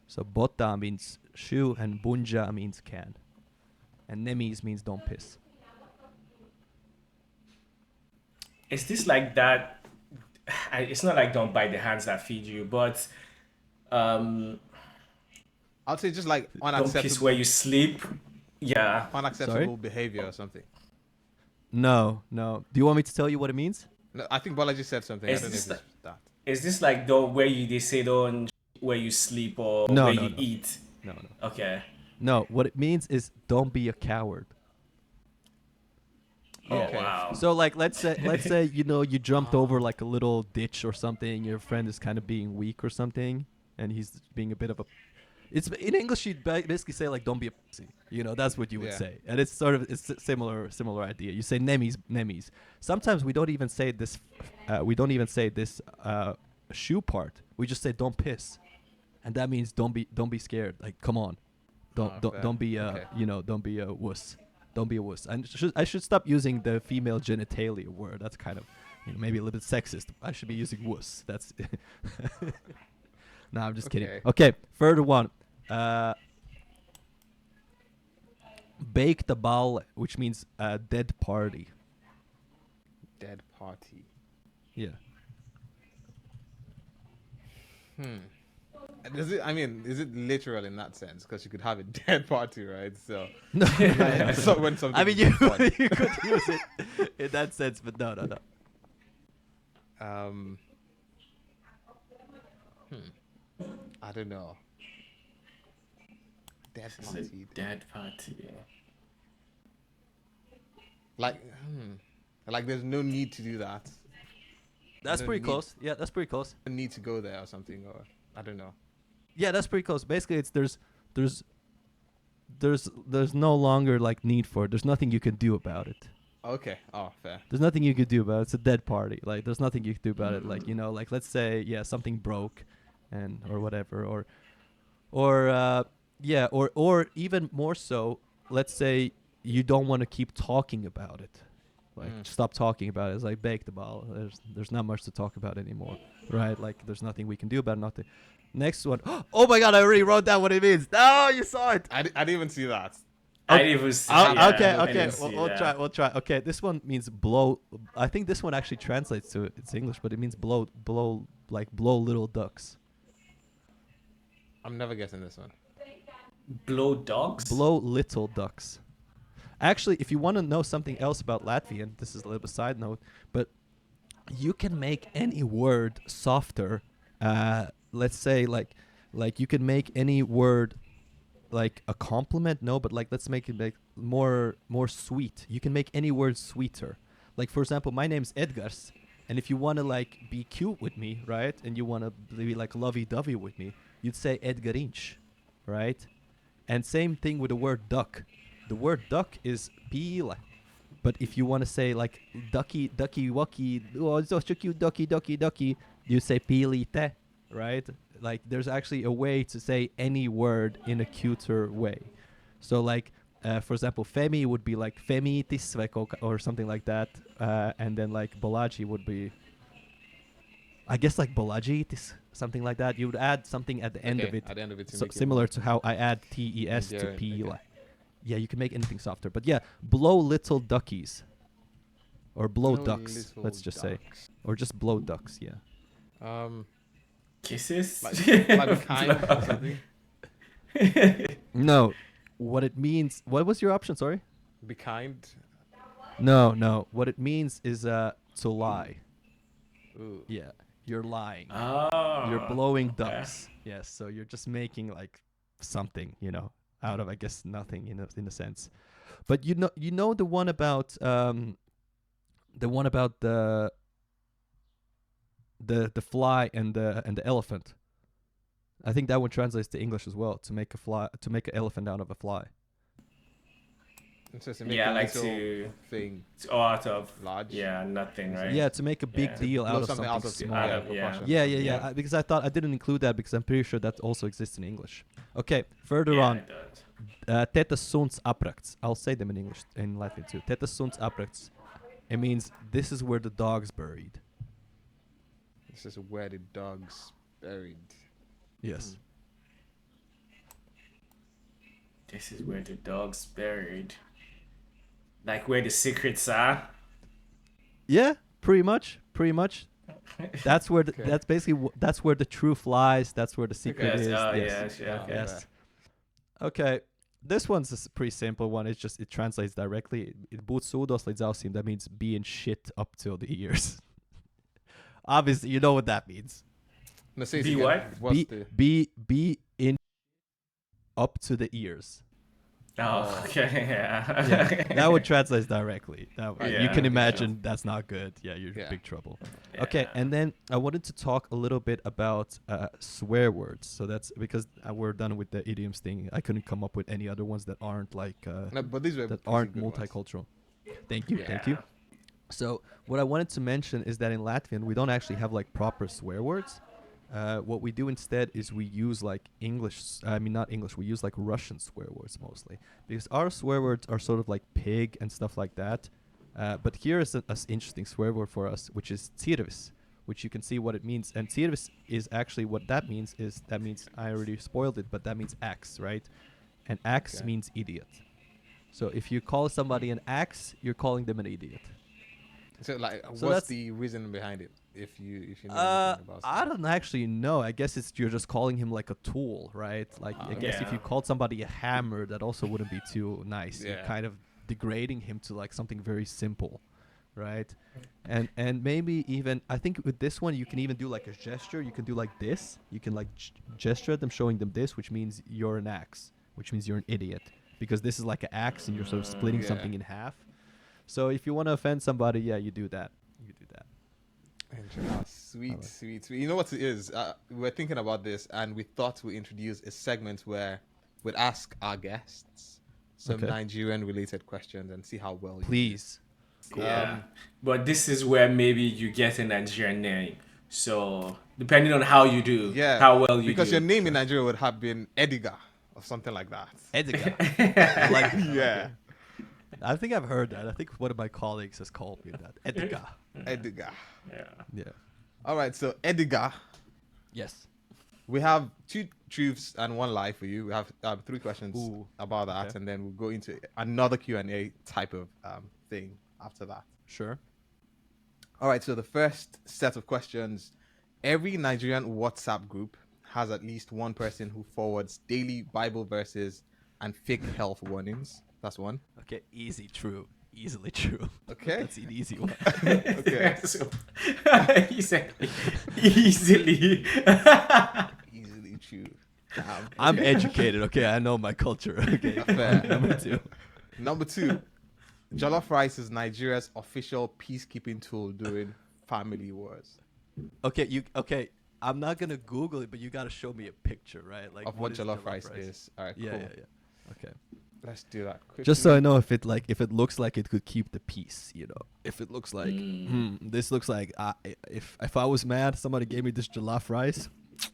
So bota means shoe and bunja means can. And nemis means don't piss. Is this like that? It's not like don't bite the hands that feed you, but I'd say just like don't piss unacceptable, where you sleep. Yeah. unacceptable Sorry? behavior or something. No. Do you want me to tell you what it means? No, I think Balaji said something. Is I don't know this if it's that. Is this like don't where you they say don't where you sleep or No, where no, you no. eat? No. Okay. No, what it means is don't be a coward. Oh Okay. wow. So like let's say you jumped over like a little ditch or something. Your friend is kind of being weak or something, and he's being a bit of a. It's in English you'd basically say like don't be a pussy. That's what you would Yeah. say, and it's sort of it's a similar idea. You say nemis. Sometimes we don't even say this. We don't even say this shoe part. We just say don't piss, and that means don't be scared. Like come on, fair. don't be Okay. don't be a wuss. Don't be a wuss. I should stop using the female genitalia word. That's kind of maybe a little bit sexist. I should be using wuss. That's. No, I'm just kidding. Okay. Okay, further one. Bake the ball, which means dead party. Dead party. Yeah. Is it literal in that sense? Because you could have a dead party, right? So, No. so when something. I mean, you could use it in that sense, but no. I don't know. Dead It's a party. dead party. Like there's no need to do that. That's don't pretty need- close. Yeah, that's pretty close. No need to go there or something, or I don't know. Yeah, that's pretty close. Basically, it's there's no longer like need for it. There's nothing you can do about it. Okay. Oh, fair. There's nothing you could do about it. It's a dead party. Like there's nothing you can do about it. Like like let's say something broke, and or whatever, or even more so, let's say you don't want to keep talking about it. Like stop talking about it. It's like bake the ball. There's not much to talk about anymore, right? Like there's nothing we can do about it. Nothing. Next one. Oh my God! I already wrote down what it means. No, you saw it. I didn't even see that. I didn't even see Okay, I okay. didn't see We'll that. try. Okay, this one means blow. I think this one actually translates to it's English, but it means blow little ducks. I'm never guessing this one. Blow dogs? Blow little ducks. Actually, if you want to know something else about Latvian, this is a little bit side note, but you can make any word softer. Let's say like you can make any word like a compliment. No, but like let's make it like more sweet. You can make any word sweeter. Like for example, my name's Edgars, and if you want to like be cute with me, right, and you want to be like lovey-dovey with me, you'd say Edgarinch, right? And same thing with the word duck. The word duck is pila. But if you want to say like ducky, wucky, oh, it's so cute, ducky, you say pilite, right? Like there's actually a way to say any word in a cuter way. So like, for example, femi would be like femitis or something like that. And then like bolaji would be, I guess like bolajitis, something like that. You would add something at the end of it. At the end of it, to So make it similar to how I add tes to Endearing, p. okay. Yeah, you can make anything softer. But yeah, blow little duckies. Or blow No ducks, little let's just say. ducks. Or just blow ducks, yeah. Kisses? Like kind or something. No, what it means... What was your option, sorry? Be kind. No. What it means is to lie. Ooh. Yeah, you're lying. Oh. You're blowing ducks. Yes, so you're just making like something, out of I guess nothing in a sense. But you know the one about the fly and the elephant. I think that one translates to English as well. To make an elephant out of a fly. So to make Yeah, a like little to thing it's out of large. nothing, right? Yeah, to make a big Yeah. deal Blow out of something something out of small. Out of- proportion. Yeah. Yeah. Because I thought I didn't include that because I'm pretty sure that also exists in English. Okay, further Yeah, on. it does. Teta suns aprakts. I'll say them in English, in Latvian too. Teta suns aprakts. It means this is where the dog's buried. This is where the dog's buried. Yes. This is where the dog's buried. Like where the secrets are. Yeah, pretty much. That's where Okay. that's basically that's where the truth lies. That's where the secret Yes. is. Oh, Yes. yes. Okay. Yes. Okay. This one's a pretty simple one. It's just it translates directly. Būt sūdos līdz ausīm. That means be in shit up till the ears. Obviously, you know what that means. No, say it Be again. what? What's Be the be in up to the ears. Oh, okay. Yeah. Yeah, that would translate directly. You Yeah, can okay, imagine that's not good. Yeah, you're in Yeah. big trouble. Yeah. Okay, and then I wanted to talk a little bit about swear words. So that's because we're done with the idioms thing. I couldn't come up with any other ones that aren't like no, but these were that pretty aren't good ones. multicultural. Thank you. Yeah. So what I wanted to mention is that in Latvian we don't actually have like proper swear words. What we do instead is we use like not English. We use like Russian swear words mostly because our swear words are sort of like pig and stuff like that. But here is an interesting swear word for us, which is tirvis, which you can see what it means. And tirvis is actually what that means I already spoiled it, but that means axe, right? And axe Okay. means idiot. So if you call somebody an axe, you're calling them an idiot. So like, So what's that's- the reason behind it? If you know anything about I don't actually know. I guess you're just calling him like a tool, right? Like I guess if Yeah. you called somebody a hammer, that also wouldn't be too nice. You're Yeah. kind of degrading him to like something very simple, right? And maybe even I think with this one you can even do like a gesture. You can do like this. You can like gesture at them, showing them this, which means you're an axe, which means you're an idiot, because this is like an axe and you're sort of splitting Yeah. something in half. So if you want to offend somebody, yeah, you do that. You do that. Sweet. You know what it is? We were thinking about this, and we thought we introduce a segment where we'd ask our guests some Okay. Nigerian-related questions and see how well. Please. Yeah. But this is where maybe you get a Nigerian name. So depending on how you do, Yeah. how well you because do. your name in Nigeria would have been Edgar or something like that. Edgar. I like that. Yeah, I think I've heard that. I think one of my colleagues has called me that. Edgar. Edgar. Yeah. Yeah. All right, so Edgar, Yes. we have 2 truths and 1 lie for you. We have 3 questions Ooh, about that, okay. and then we'll go into another Q&A type of thing after that. Sure. All right, so the first set of questions. Every Nigerian WhatsApp group has at least one person who forwards daily Bible verses and fake health warnings. That's one. Okay. Easy. True. Easily true. Okay. That's an easy one. Okay. So, exactly. Easily. Easily true. Damn. I'm educated. Okay. I know my culture. Okay. Fair. Number 2. Number 2, jollof rice is Nigeria's official peacekeeping tool during family wars. Okay. Okay. I'm not gonna Google it, but you gotta show me a picture, right? Like Of what is jollof rice is. All right, Yeah. cool. Yeah. Okay. Let's do that quickly. Just so I know if it looks like it could keep the peace, you know. If it looks like this looks like if I was mad, somebody gave me this jollof rice,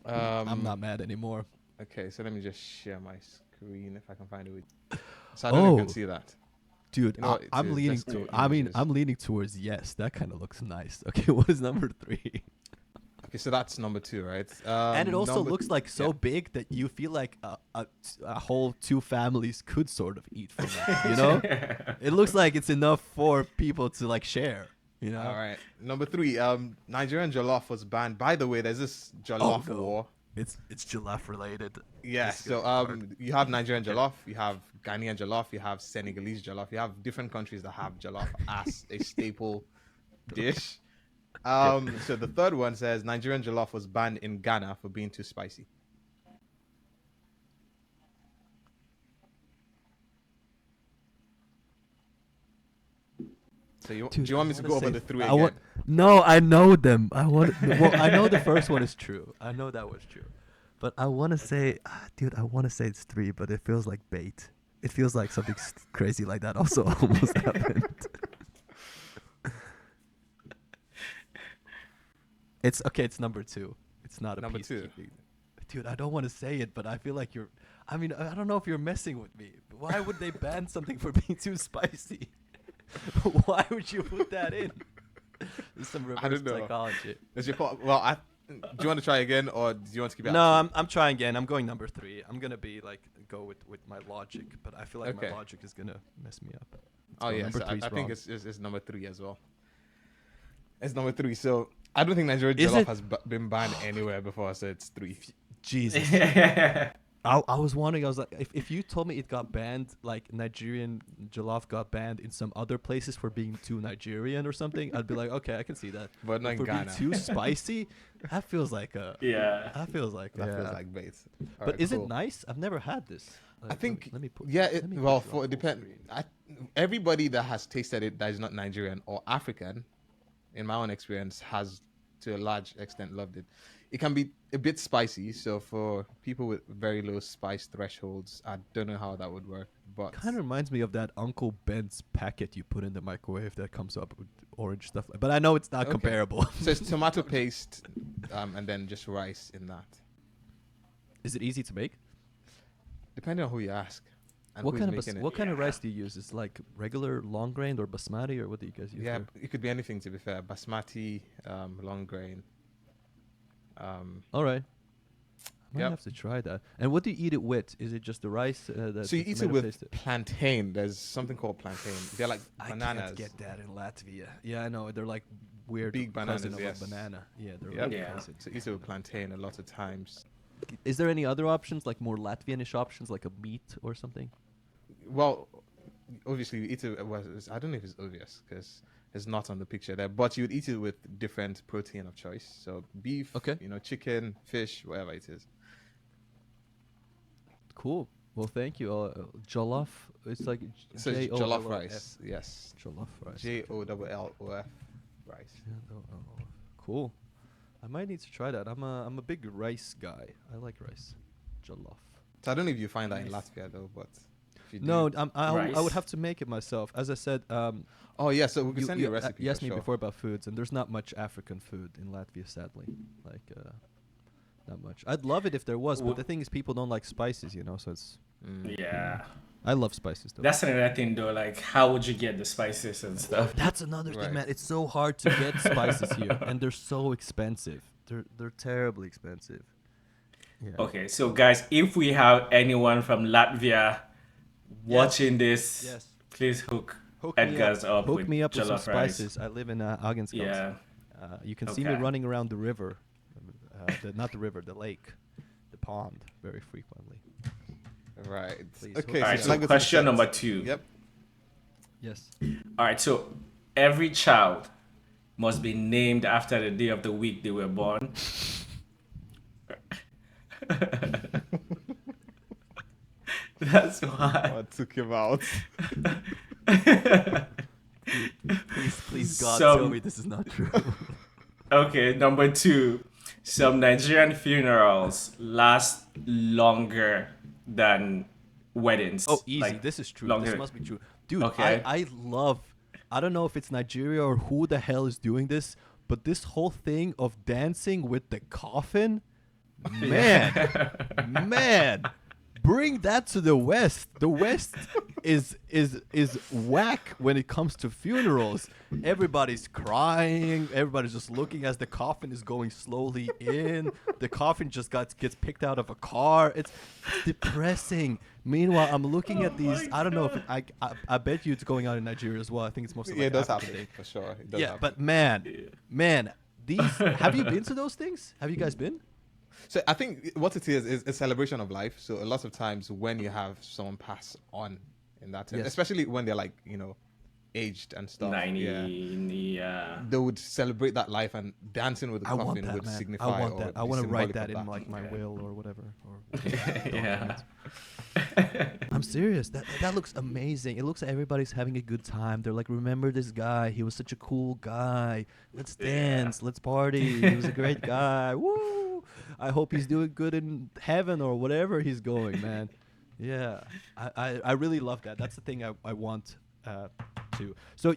I'm not mad anymore. Okay, so let me just share my screen if I can find it. So I don't know if you can Oh. see that. Dude, You know what, I'm it's leaning just to. two I mean, images. I'm leaning towards yes. That kind of looks nice. Okay, what is number 3? Okay, so that's number 2, right? And it also number- looks like so yeah. big that you feel like a whole 2 families could sort of eat from it. You know, it looks like it's enough for people to like share. You know. All right, number 3. Nigerian jollof was banned. By the way, there's this jollof no. war. It's jollof related. Yeah, This is so gonna be hard. you have Nigerian jollof, you have Ghanaian jollof, you have Senegalese jollof, you have different countries that have jollof as a staple dish. So the third one says Nigerian jollof was banned in Ghana for being too spicy. So Dude, do you want me I to wanna go over say the 3 I again? want- No, I know them. Well, I know the first one is true. I know that was true. But I want to say, dude, I want to say it's 3, but it feels like bait. It feels like something crazy like that also almost happened. It's okay. It's number 2. It's not a Number 2. peacekeeping. Dude, I don't want to say it, but I feel like you're. I mean, I don't know if you're messing with me. Why would they ban something for being too spicy? Why would you put that in? There's some reverse don't know. psychology. Is your well? Do you want to try again, or do you want to keep it? No, at I'm trying again. I'm going number 3. I'm gonna be like go with my logic, but I feel like Okay. my logic is gonna mess me up. Oh go. yes, Number I three's think wrong. it's number 3 as well. It's number 3. So I don't think Nigerian Is jollof it? has been banned anywhere before, so it's 3. Jesus. I was wondering. I was like, if you told me it got banned, like Nigerian jollof got banned in some other places for being too Nigerian or something, I'd be like, okay, I can see that. But not in for being Ghana. too spicy, that feels like a. Yeah. That feels like. That yeah. feels like bait. But Alright, is cool. it nice? I've never had this. I Like, think Let me put. yeah. let me Well, put it on for full depend. screen. Everybody that has tasted it that is not Nigerian or African, in my own experience, has to a large extent loved it. It can be a bit spicy, so for people with very low spice thresholds, I don't know how that would work. But Kind of reminds me of that Uncle Ben's packet you put in the microwave that comes up with orange stuff. But I know it's not Okay. comparable. so it's tomato paste, and then just rice in that. Is it easy to make? Depending on who you ask. And What who's kind of making it. what kind of rice do you use? Is like regular long grain or basmati, or what do you guys use? Yeah, for? it could be anything, to be fair. Basmati, long grain. All right. I might Yep. have to try that. And what do you eat it with? Is it just the rice? So you eat it with plantain. There's something called plantain. They're like bananas. I can't get that in Latvia. Yeah, I know. They're like weird Big cousin bananas, of yes. a banana. Yeah, they're Yep. like Yeah. cousin. So eat it with plantain a lot of times. Is there any other options, like more Latvianish options, like a meat or something? Well, obviously you eat it. I don't know if it's obvious because it's not on the picture there. But you would eat it with different protein of choice. So beef, Okay. chicken, fish, whatever it is. Cool. Well, thank you. Jollof. It's like So it's J-O-L-O-F. jollof rice. Yes. Jollof rice. JOLLOF rice. J-O-L-O-F. Cool. I might need to try that. I'm a big rice guy. I like rice. Jollof. So I don't know if you find that in Nice. Latvia though, but if you do, No, I would Rice? have to make it myself. As I said, Oh yeah, so we can send you a recipe. you for asked me sure. before about foods, and there's not much African food in Latvia, sadly. Like, not much. I'd love it if there was, but Wh- the thing is, people don't like spices, so it's. Yeah. I love spices though. That's another thing though, like how would you get the spices and stuff? That's another Right. thing, man. It's so hard to get spices here, and they're so expensive. They're terribly expensive. Yeah. Okay, so guys, if we have anyone from Latvia watching this, Yes. please hook Hook me Edgar's up Hook with me up with some jollof rice. spices. I live in Agenskov. Yeah. You can see me Okay. running around the river, not the river, the lake, the pond, very frequently. Right. Please, Okay. All right, so so language question consent. number 2. Yep. Yes. All right, so every child must be named after the day of the week they were born. That's why. I took him out. Please, God, tell Some- me this is not true. Okay, number 2. Some Nigerian funerals last longer than weddings. Oh, easy. Like, This is true. longer. This must be true. Dude, Okay. I love, I don't know if it's Nigeria or who the hell is doing this, but this whole thing of dancing with the coffin, man, bring that to the West. The West is whack when it comes to funerals. Everybody's crying. Everybody's just looking as the coffin is going slowly in. The coffin just gets picked out of a car. It's depressing. Meanwhile, I'm looking at these. I don't know if I bet you it's going on in Nigeria as well. I think it's mostly Yeah, it does African happen thing. for sure. It does Yeah, happen. but man, these. Have you been to those things? Have you guys been? So I think what it is a celebration of life. So a lot of times when you have someone pass on in that, Yes. especially when they're like aged and stuff, 90, yeah, they would celebrate that life, and dancing with the I want coffin that, would man. signify. I want or that. I be want to write symbolic that of in like my will or whatever. Or Yeah. I'm serious. That looks amazing. It looks like everybody's having a good time. They're like, remember this guy? He was such a cool guy. Let's dance. Let's party. He was a great guy. Woo! I hope he's doing good in heaven or whatever he's going, man. Yeah, I really love that. That's the thing I want to. So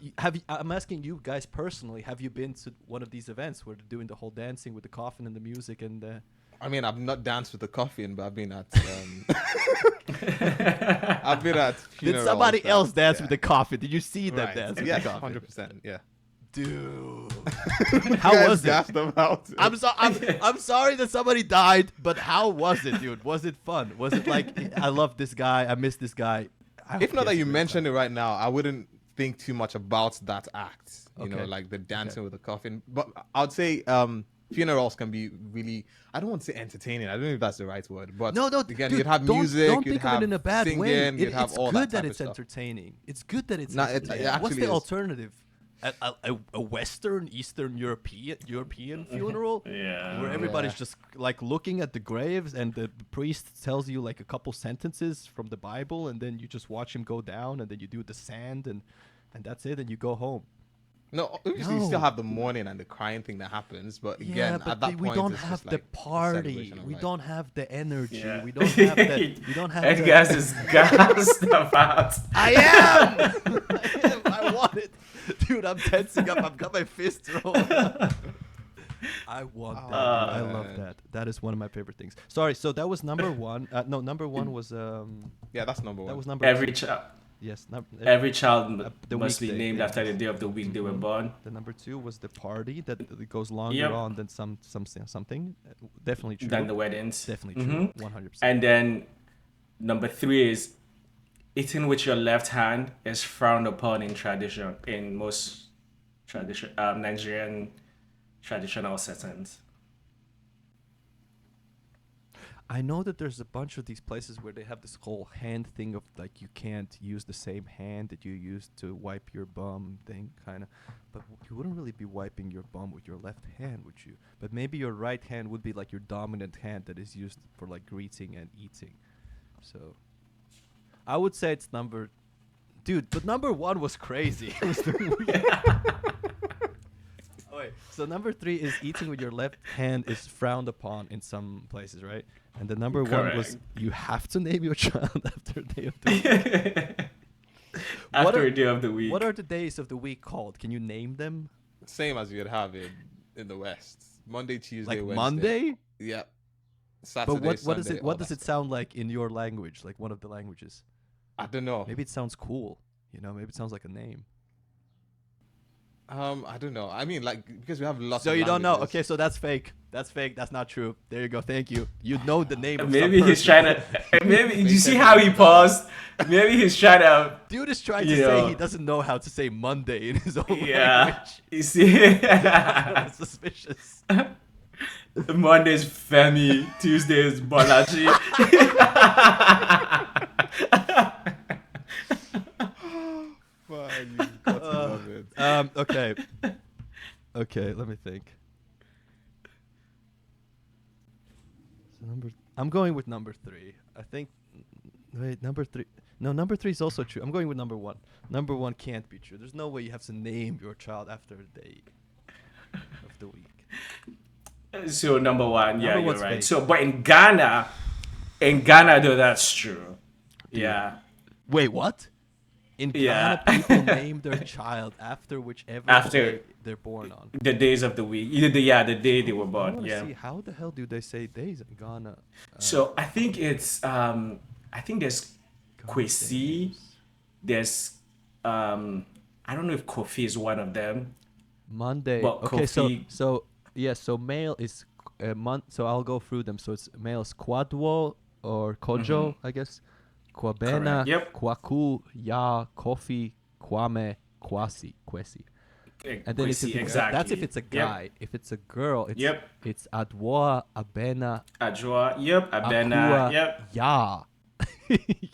I'm asking you guys personally. Have you been to one of these events where they're doing the whole dancing with the coffin and the music and? I mean, I've not danced with the coffin, but I've been at I've been at Did funerals somebody that- else dance yeah. with the coffin? Did you see them Right. dance with Yes, the coffin? 100%. Yeah. Dude. You How guys was it? gassed about it. I'm sorry that somebody died, but how was it, dude? Was it fun? Was it like, I love this guy, I miss this guy? If not that you mentioned it right now, I wouldn't think too much about that act. You know, Okay. like the dancing with the coffin. But I'd say funerals can be really, I don't want to say entertaining. I don't know if that's the right word. But No, again, dude, you'd have don't, music, don't you'd think have of it in a bad singing, way. you'd have It's all good that type it's of stuff. entertaining. It's good that it's No, it entertaining. What's actually the is. alternative? A Western, Eastern European funeral, Yeah. where everybody's Yeah. just like looking at the graves, and the priest tells you like a couple sentences from the Bible, and then you just watch him go down, and then you do the sand, and that's it, and you go home. No, obviously you still No. have the mourning and the crying thing that happens. But again, Yeah, at but that we point, don't it's have just the like a party. celebration of We life. don't have the energy. Yeah. We don't have that. We don't have. Edgar's is gassed about. I am. I want it, dude. I'm tensing up. I've got my fists rolling. I want that. Dude. I love man. that. That is one of my favorite things. Sorry. So that was number one. No, number one was Yeah, that's number one. that was number Every two. child, Yes. every child the must be weekday, named yeah. after the day of the week they were born. The number two was the party that it goes longer Yep. on than something. Definitely true. Than the weddings. Definitely Mhm. true. 100%. And then number three is eating with your left hand is frowned upon in tradition in most Nigerian traditional settings. I know that there's a bunch of these places where they have this whole hand thing of like you can't use the same hand that you used to wipe your bum thing, kind of. But you wouldn't really be wiping your bum with your left hand, would you? But maybe your right hand would be like your dominant hand that is used for like greeting and eating. So I would say it's number... Dude, but number one was crazy. It was the Oh, wait. So number three is eating with your left hand is frowned upon in some places, right? And the number one was Correct. you have to name your child after day of the week. After are- a day of the week. What are the days of the week called? Can you name them? Same as you'd have in the West. Monday, Tuesday, Like Wednesday. Monday? Yep. Saturday, But what Sunday, does it all what that does it stuff. sound like in your language? Like one of the languages? I don't know. Maybe it sounds cool. You know, maybe it sounds like a name. I don't know. I mean, like because we have lots. So of you don't know? languages. Okay, so that's fake. That's fake. That's not true. There you go. Thank you. You know the name. Of Maybe some he's person. trying to. Maybe you see how he paused. Maybe he's trying to. Dude is trying to You say know. he doesn't know how to say Monday in his own Yeah. language. You see. That's suspicious. Monday is Femi. Tuesday is Bolaji. Fine, you got to love it. Okay. Okay, let me think. So I'm going with number three. I think. Wait, number three. No, number three is also true. I'm going with number one. Number one can't be true. There's no way you have to name your child after a day of the week. So number one, yeah, Number you're one's right. fake. So, but in Ghana, though, that's true. Yeah. Wait, what? In Yeah. Ghana, people name their child after whichever After- day they're born on. The days of the week. Either the day they were I born. want to Yeah. see how the hell do they say days in Ghana? So I think it's I think there's Kwesi. days. There's I don't know if Kofi is one of them. Monday. Well, Okay, Kofi- so male is So I'll go through them. So it's male is Kwadwo or Kojo, I guess. Kwabena, Correct. Yep. Kwaku, Ya, Kofi, Kwame, Kwesi. And then Kwesi, if it's exactly. that's if it's a guy. Yep. If it's a girl, it's Yep. it's Adwoa, Abena, Ajwa. Yep. Abena. Akua, Yep. Ya.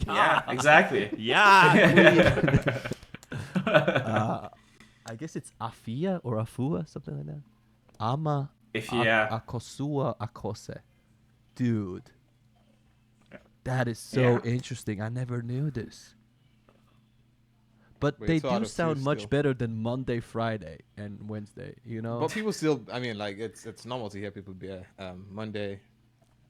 Yeah. Exactly. Yeah. I guess it's Afia or Afua, something like that. Ama, If yeah. Akosua, Akose. Dude. That is so Yeah. interesting. I never knew this. But Wait, they so out do of sound few much still. better than Monday, Friday, and Wednesday, you know? But people still, I mean, like it's normal to hear people be Monday,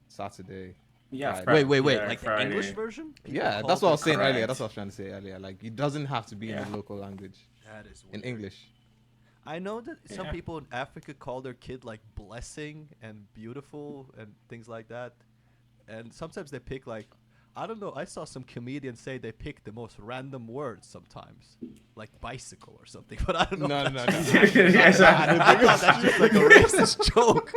Saturday. Yeah. Friday. Wait. Yeah, Like the Friday. English version? People Yeah, call that's what I it- was saying earlier. Correct. That's what I was trying to say earlier. Like it doesn't have to be in Yeah. the local language, That is in weird. English. I know that some Yeah. people in Africa call their kid like blessing and beautiful and things like that. And sometimes they pick like, I don't know. I saw some comedians say they pick the most random words sometimes, like bicycle or something. But I don't know. No, if no, that's no. just- Yes, I thought that's just like a racist joke.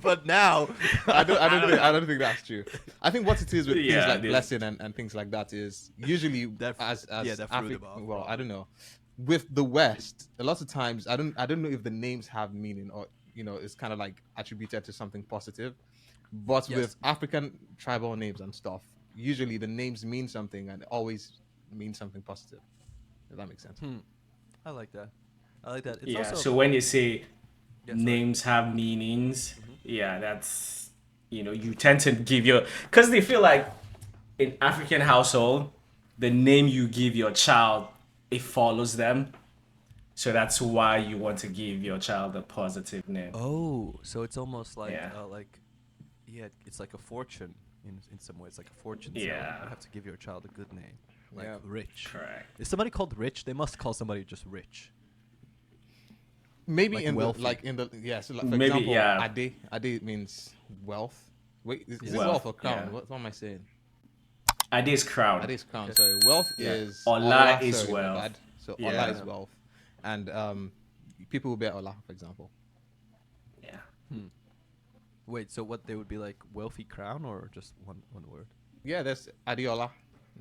But now, I don't think that's true. I think what it is with things Yeah, like it is. blessing and things like that is usually That f- as yeah, that fruit Afri- about well, I problem. don't know. With the West, a lot of times I don't know if the names have meaning or it's kind of like attributed to something positive. But Yes. with African tribal names and stuff, usually the names mean something and always mean something positive. If that makes sense. I like that. I like that. It's Yeah. also So when you say Yeah, sorry. names have meanings, yeah, that's you tend to give your because they feel like in African household, the name you give your child it follows them. So that's why you want to give your child a positive name. Oh, so it's almost like Yeah. it's like a fortune in some ways, like a fortune teller. Yeah. You have to give your child a good name, like Yeah. Rich. Correct. Is somebody called Rich? They must call somebody just Rich. Maybe Like in wealthy. so like, for Maybe, example, yeah. Ade means wealth. Wait, is it Wealth, wealth or crown? yeah. What am I saying? Ade's crown. Ade's crown. Okay. Sorry, wealth Yeah. is Ola is sorry, my wealth. bad. So Yeah. Ola is wealth, and people will bear Ola, for example. Yeah. Wait, so what they would be like, wealthy crown or just one word? Yeah, there's Adeola,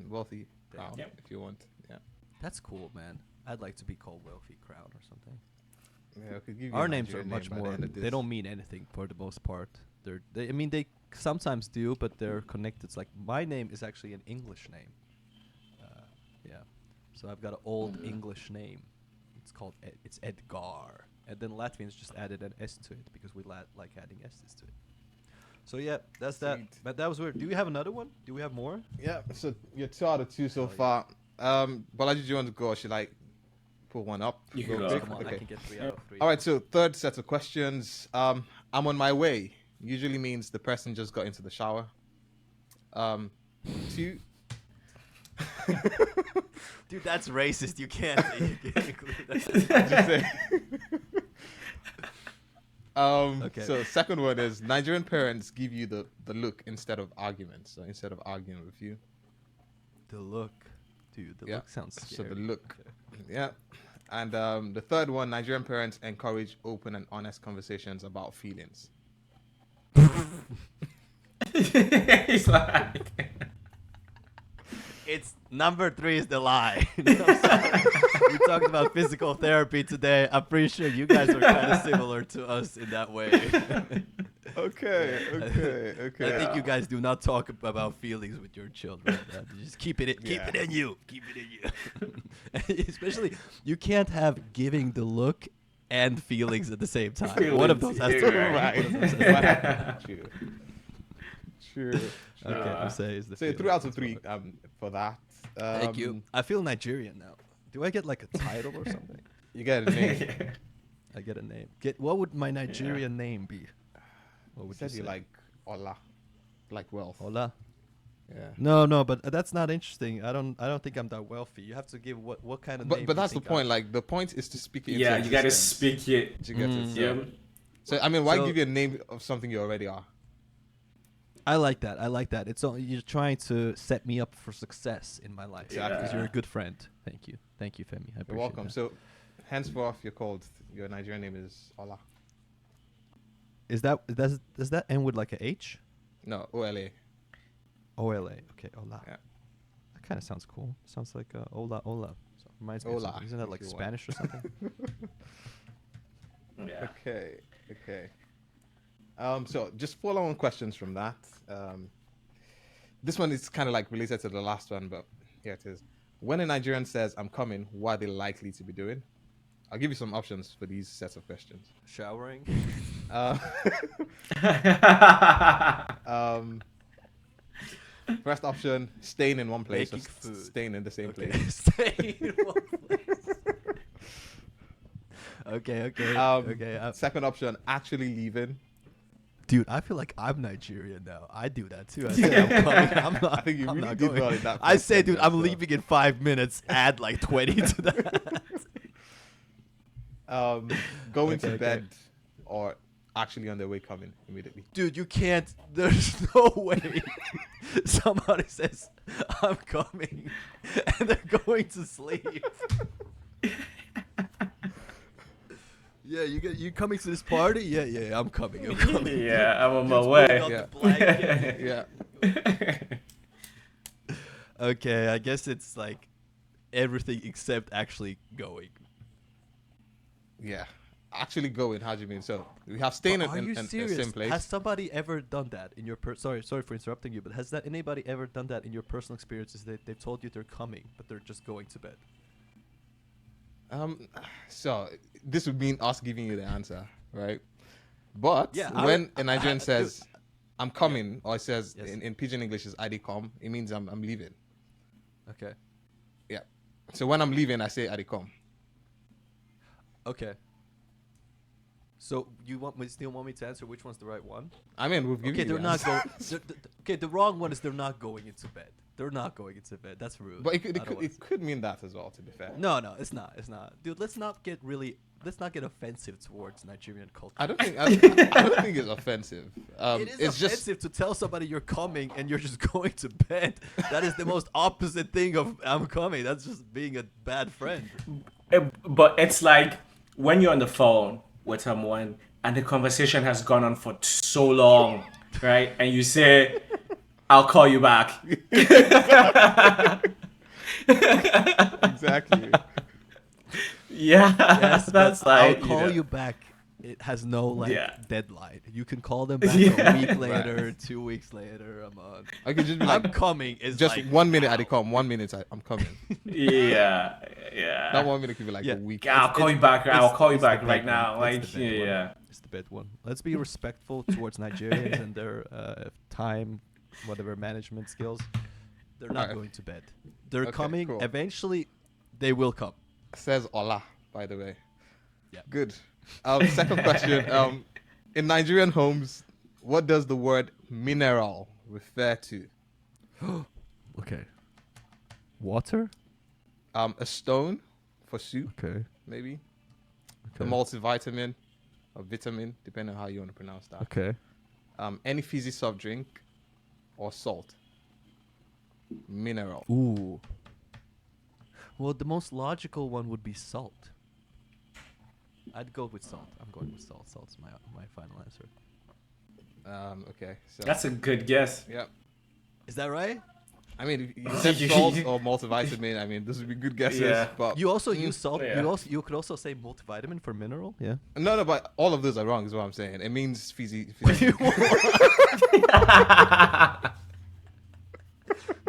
wealthy Damn. crown, Yep. if you want. Yeah, That's cool, man. I'd like to be called wealthy crown or something. yeah. I could give you Our a names are Nigerian much name by the more. end of They this. don't mean anything for the most part. I mean, they sometimes do, but they're connected. It's like my name is actually an English name. Yeah, so I've got an old English name. It's called it's Edgar, and then Latvians just added an S to it because we like adding S's to it. So yeah, that's that. Sweet. But that was weird. Do we have another one? Do we have more? Yeah, so you're 2 out of 2 so Oh, yeah. far. Balaji, do you want to go or should I pull one up? You real can go. quick? Come on, I Okay. can get 3 out of 3. All right, so third set of questions. I'm on my way. Usually means the person just got into the shower. 2. Dude, that's racist. You can't. You can't include that. Just say. Okay. So second one is Nigerian parents give you the look instead of arguments. So instead of arguing with you. The look, dude. The Yeah. look sounds So scary. the look. Okay. Yeah. And the third one, Nigerian parents encourage open and honest conversations about feelings. He's like, It's number 3 is the lie. No, I'm sorry. We talked about physical therapy today. I'm pretty sure you guys are kind of similar to us in that way. Okay. I think you guys do not talk about feelings with your children. You just keep it Yeah. in you. Keep it in you. Especially, you can't have giving the look and feelings at the same time. One of those has to be Right. True. Okay, I'm saying is the So 3 feelings. out of 3 for that. Thank you. I feel Nigerian now. Do I get like a title or something? You get a name. I get a name. What would my Nigerian name be? What You would said you say? like Ola, like wealth. Hola. Yeah. No, but that's not interesting. I don't think I'm that wealthy. You have to give what kind of name. But you that's the think point. Like the point is to speak it into Yeah, you gotta existence. speak it. To get it. Yeah. So I mean, why So- give you a name of something you already are? I like that. It's you're trying to set me up for success in my life Exactly. because you're a good friend. Thank you, Femi. I appreciate You're welcome. that. So henceforth, you're called. Your Nigerian name is Ola. Does that end with like a H? No, Ola. Ola. Okay, Ola. Yeah. That kind of sounds cool. Sounds like Ola. So reminds me of Ola, something. Isn't that if like you want. Spanish or something? Yeah. Okay. So just follow on questions from that. This one is kind of like related to the last one, but here it is. When a Nigerian says, "I'm coming," what are they likely to be doing? I'll give you some options for these sets of questions. Showering. Uh, first option: staying in one place, or Making food. staying in the same Okay. place. Stay in one place. Okay. Second option: actually leaving. Dude, I feel like I'm Nigerian now. I do that too. I say I'm coming. I'm not. I think you I'm really not did going. well in that I first say, dude, I'm sentence, though. leaving in 5 minutes. Add like 20 to that. Going Okay, to okay. bed or actually on their way coming immediately. Dude, you can't. There's no way somebody says, I'm coming, and they're going to sleep. Yeah, you coming to this party? Yeah, I'm coming. I'm coming. Yeah, I'm on my Dude's way. pulling out Yeah. the blanket. Yeah. Okay, I guess it's like everything except actually going. Yeah. Actually going, how do you mean? So we have staying But are in you a serious? same place. Has somebody ever done that in your sorry for interrupting you, but has that anybody ever done that in your personal experiences that they've told you they're coming, but they're just going to bed? So this would mean us giving you the answer, right? But Yeah, when a Nigerian dude, says I'm coming, or it says Yes. in pidgin English is "I dey come," it means I'm leaving. Okay. Yeah. So when I'm leaving, I say "I dey come." Okay. So still want me to answer which one's the right one? I mean, we've given Okay, you they're the not answer. going. Okay, the wrong one is they're not going into bed. They're not going into bed. That's rude. But I don't wanna it could mean that as well, to be fair. No, it's not. It's not. Dude, let's not get offensive towards Nigerian culture. I don't think it's offensive. It is It's just offensive to tell somebody you're coming and you're just going to bed. That is the most opposite thing of I'm coming. That's just being a bad friend. But it's like when you're on the phone with someone and the conversation has gone on for so long, right? And you say, I'll call you back. exactly. Yeah, Yes, that's but like I'll call you back. It has no Yeah. deadline. You can call them back Yeah. a week later, 2 weeks later, a month. I could just be I'm like, coming is just like 1 minute I dey come, 1 minute I'm coming. Yeah. That 1 minute could be like Yeah. a week. Yeah, I'll call you back. I'll call you back right now. Like, It's the bad one. yeah. It's the bad one. Let's be respectful towards Nigerians and their time, whatever management skills. They're not Alright. going to bed. They're Okay, coming. cool. Eventually, they will come. Says Ola, by the way. Yeah. Good. Second question. In Nigerian homes, what does the word mineral refer to? Okay. Water. A stone for soup, Okay. maybe. A multivitamin or vitamin, depending on how you want to pronounce that. Okay. Any fizzy soft drink or salt. Mineral. Ooh. Well, the most logical one would be salt. I'd go with salt. I'm going with salt. Salt's my final answer. Okay. So That's a good guess. yeah. Is that right? I mean, if you said salt or multivitamin. I mean, this would be good guesses. Yeah. But You also use salt. Yeah. You could also say multivitamin for mineral. Yeah. no, but all of those are wrong. Is what I'm saying. It means fizzy.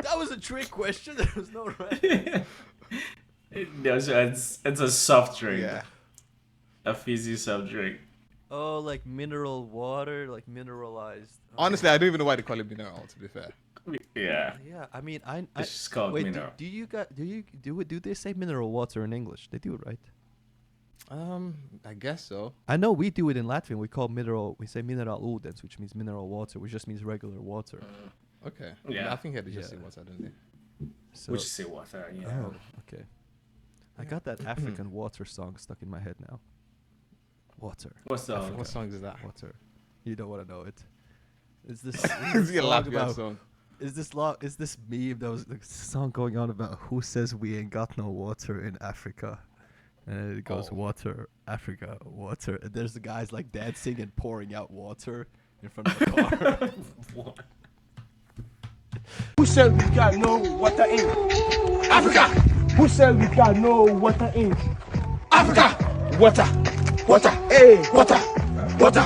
That was a trick question. There was no right. No, so it's a soft drink. Yeah. A fizzy soft drink. Oh, like mineral water, like mineralized. Oh. Honestly, I don't even know why they call it mineral. To be fair. Yeah. Yeah, I mean, I It's just called wait. mineral. Do they say mineral water in English? They do it, right? I guess so. I know we do it in Latvian. We say mineral udens, which means mineral water, which just means regular water. Okay. Yeah. I think they just say Yeah. water, don't they? So, Which say water, yeah. oh, okay. I got that African water song stuck in my head now. Water, What's the What song is that? water. You don't want to know it. Is this Is it a song Latvian about? song? Is this meme that was the song going on about who says we ain't got no water in Africa? And it goes Oh. water, Africa, water. And there's the guys like dancing and pouring out water in front of the car. Who said we got no water in Africa? Who said we got no water in Africa? Water, water, hey, water, water,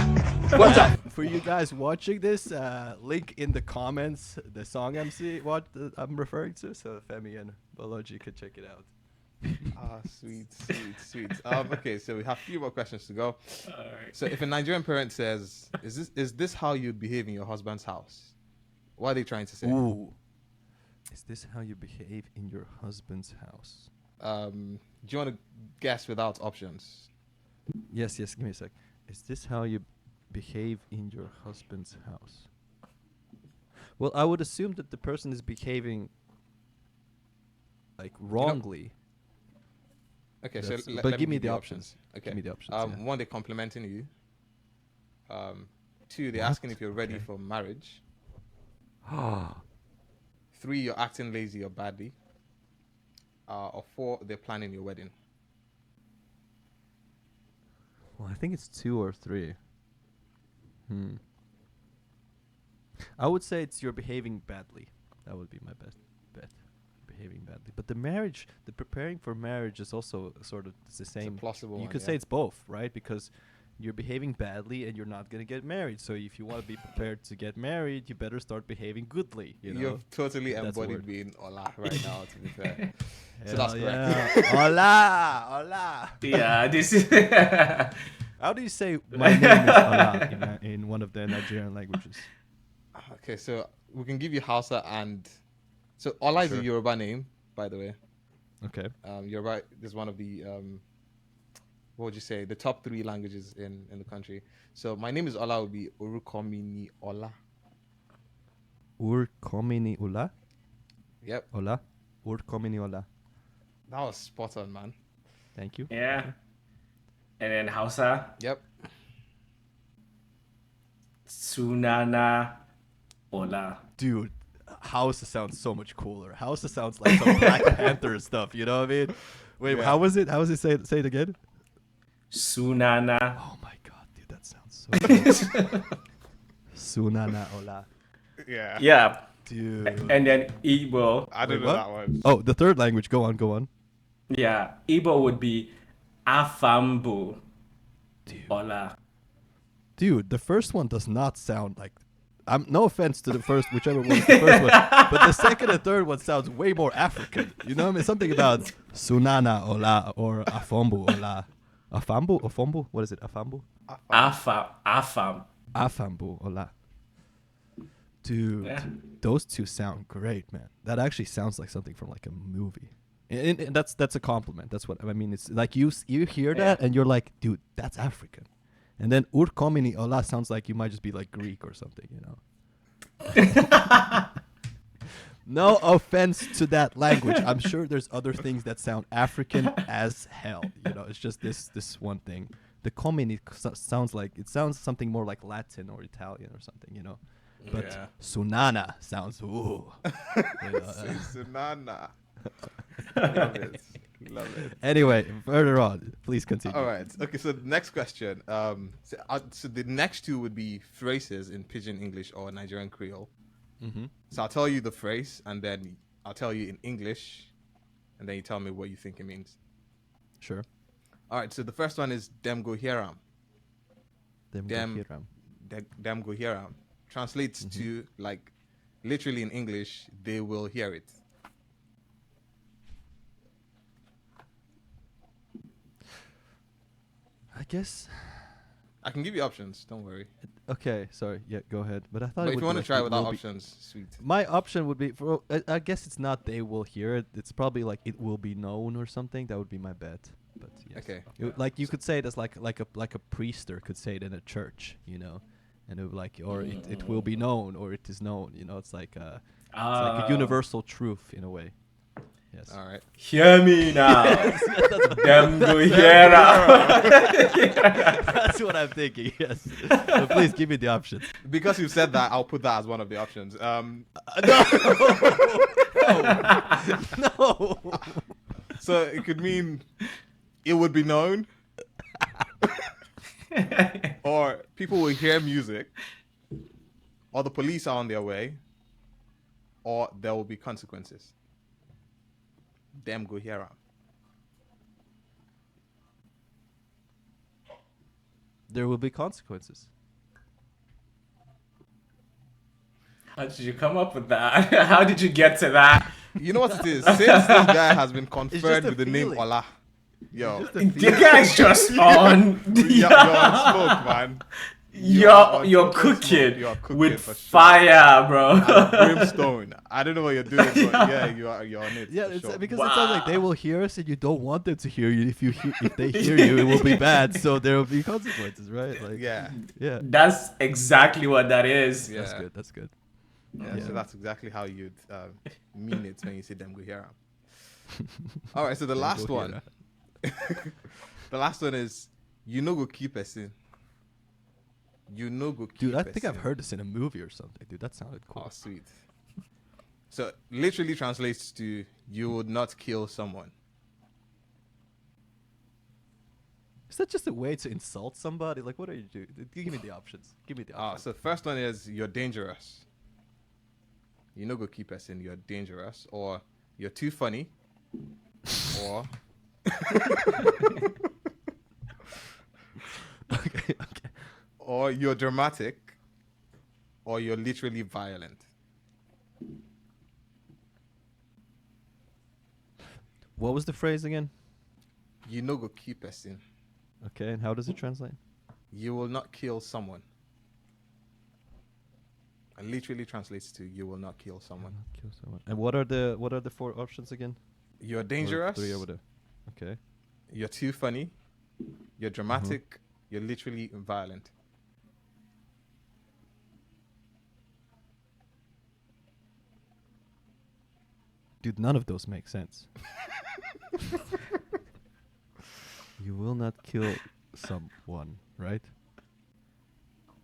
water. For you guys watching this, link in the comments the song I'm referring to, so Femi and Baloji could check it out. Ah, sweet. Okay, so we have a few more questions to go. Alright. So, if a Nigerian parent says, "Is this how you'd behave in your husband's house?" What are they trying to say? Ooh. Is this how you behave in your husband's house? Do you want to guess without options? Yes, give me a sec. Is this how you behave in your husband's house? Well, I would assume that the person is behaving like wrongly. Okay, so but give me you the options. Okay. Give me the options. One, they're complimenting you. Two, they're What? asking if you're ready Okay. for marriage. Ah. 3, you're acting lazy or badly. Or 4, they're planning your wedding. Well, I think it's 2 or 3. I would say it's you're behaving badly. That would be my best bet. Behaving badly. But the preparing for marriage is also sort of it's the same. It's a plausible You one, could say it's both, right? Because you're behaving badly and you're not going to get married. So if you want to be prepared to get married, you better start behaving goodly. You know? You've totally That's a embodied word. being Ola right now, to be fair. So Hell that's yeah. correct. Hola, hola. Yeah, this is. How do you say my name is Ola in one of the Nigerian languages? Okay, so we can give you Hausa and... So Ola is a Sure. Yoruba name, by the way. Okay. Yoruba is one of the... what would you say? The top 3 languages in the country. So my name is Ola would be Urukomini Ola. Urkomini Ola? Yep, Ola? Urkomini Ola. that was spot on, man. Thank you. Yeah. And then Hausa, Yep. Sunana Ola. Dude, Hausa sounds so much cooler. Hausa sounds like some Black Panther stuff, you know what I mean? Wait, Yeah. how was it? How was it? Say it again. Sunana. Oh my god, dude, that sounds so good. Sunana Ola. Yeah. Yeah. Dude. And then Igbo. I don't Wait, know what? that one. Oh, the third language. Go on. Yeah. Igbo would be Afambu Dude. Ola. Dude, the first one does not sound like... no offense to the first, whichever one is the first one, but the second and third one sounds way more African. You know what I mean? Something about Sunana Ola or Afambu Ola. Afambu? What is it? Afambu? Afam. Afambu Ola. Dude, Yeah. those two sound great, man. That actually sounds like something from like a movie. And that's a compliment. That's what I mean. It's like you hear that and you're like, dude, that's African. And then Urkomini Ola sounds like you might just be like Greek or something, you know. No offense to that language. I'm sure there's other things that sound African as hell. You know, it's just this one thing. The Komini sounds something more like Latin or Italian or something, you know. But Yeah. Sunana sounds ooh. You know, Sunana. Love it. Anyway, further on, please continue. All right. Okay. So the next question. So the next 2 would be phrases in Pidgin English or Nigerian Creole. Mm-hmm. So I'll tell you the phrase, and then I'll tell you in English, and then you tell me what you think it means. Sure. All right. So the first one is "Dem go hearam." Dem Dem- go hiram. "Dem go hearam" translates to like literally in English, "They will hear it." I guess. I can give you options. Don't worry. Okay, sorry. Yeah, go ahead. But I thought But it if would you want to like, try it without will be- options, sweet. My option would be for. I guess it's not they will hear it. It's probably like it will be known or something. That would be my bet. But yes. Okay. Like you could say it as like a priester could say it in a church, you know, and it would like or it will be known or it is known. You know, it's like a universal truth in a way. Yes. All right. Hear me now. Dem go hear am. That's what I'm thinking. Yes. So please give me the options. Because you said that, I'll put that as one of the options. No. So it could mean it would be known, or people will hear music, or the police are on their way, or there will be consequences. Them go hear am. There will be consequences. How did you come up with that? How did you get to that? You know what it is? Since this guy has been just conferred a with the name feeling. Ola, yo, The guy's just on. you're on smoke, man. You're cooking You're cooking with for sure. fire, bro. And brimstone. I don't know what you're doing, but yeah, you're on it. Yeah, for it's sure. because it sounds like they will hear us, and you don't want them to hear you. If they hear you, it will be bad. So there will be consequences, right? Like, yeah, yeah. That's exactly what that is. yeah. That's good. That's good. Yeah, Yeah. so that's exactly how you'd mean it when you say them go hear am. All right, so the last go one hear The last one is you no go keep person. You no go keep Dude, I think I've person. heard this in a movie or something. Dude, that sounded cool. Oh, sweet. So literally translates to you would not kill someone. Is that just a way to insult somebody? Like, what are you doing? Give me the options. Give me the options. So the first one is you're dangerous. You no go keep person. You're dangerous, or you're too funny, or Okay. or you're dramatic, or you're literally violent. What was the phrase again? You no go keep person. Okay, and how does it translate? You will not kill someone. It literally translates to you will not kill someone. Kill someone. And what are the 4 options again? You're Or dangerous. 3 over there. Okay. You're too funny. You're dramatic. You're literally violent. Dude, none of those make sense. You will not kill someone, right?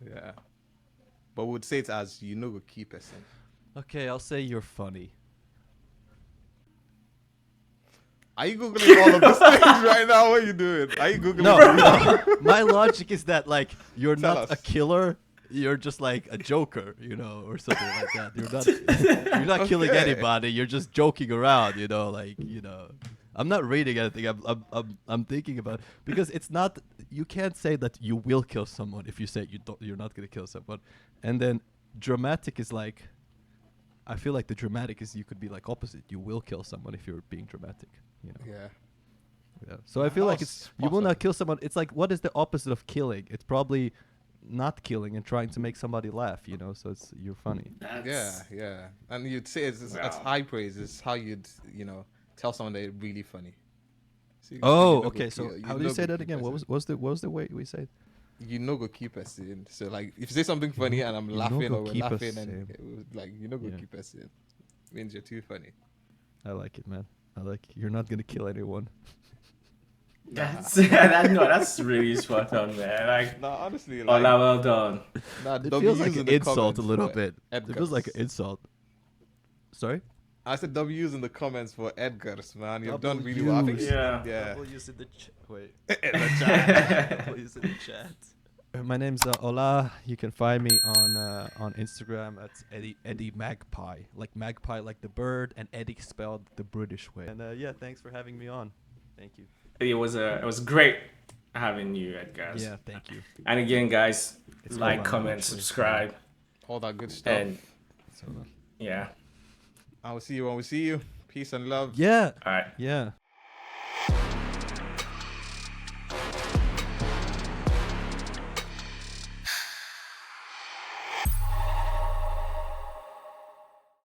Yeah. But we would say it as you know go keep person. Okay, I'll say you're funny. Are you googling all of these things right now? What are you doing? Are you googling? No, my logic is that like you're Tell not a us. killer. You're just like a joker, or something like that. You're not killing Okay. anybody. You're just joking around, I'm not reading anything. I'm thinking about, because it's not. You can't say that you will kill someone if you say you're not gonna kill someone, and then dramatic is like. I feel like the dramatic is you could be like opposite. You will kill someone if you're being dramatic. Yeah. Yeah. So I feel That like was it's you will spot on. not kill someone. It's like, what is the opposite of killing? It's probably not killing and trying to make somebody laugh. So it's you're funny. Yeah. And you'd say it's Wow. high praise. It's how you'd tell someone they're really funny. So you Oh, no okay. go So kill- how do you no say go that keep again? What person. was the way we said? You know go keep person. So like if you say something funny and I'm You no laughing go or we're keep laughing person. and it was like you know go Yeah. keep person means you're too funny. I like it, man. I like it. You're not gonna kill anyone. That's that's really spot on, man. Like, No, honestly, Ola, well done. nah, It W's feels like in an the insult a comments little for bit. It feels like an Edgar's. insult. Sorry. I said W's in the comments for Edgar's, man. You've done really well. I think, W's. yeah. W's in the wait. In the chat. W's in the chat. My name's Ola. You can find me on Instagram at Eddie Magpie, like magpie, like the bird, and Eddie spelled the British way. And yeah, thanks for having me on. Thank you. It was great having you, Edgar. Yeah, thank you. And again, guys, It's like, fun, comment, actually. subscribe, All that good stuff. and So, yeah. I will see you when we see you. Peace and love. yeah, All right. yeah.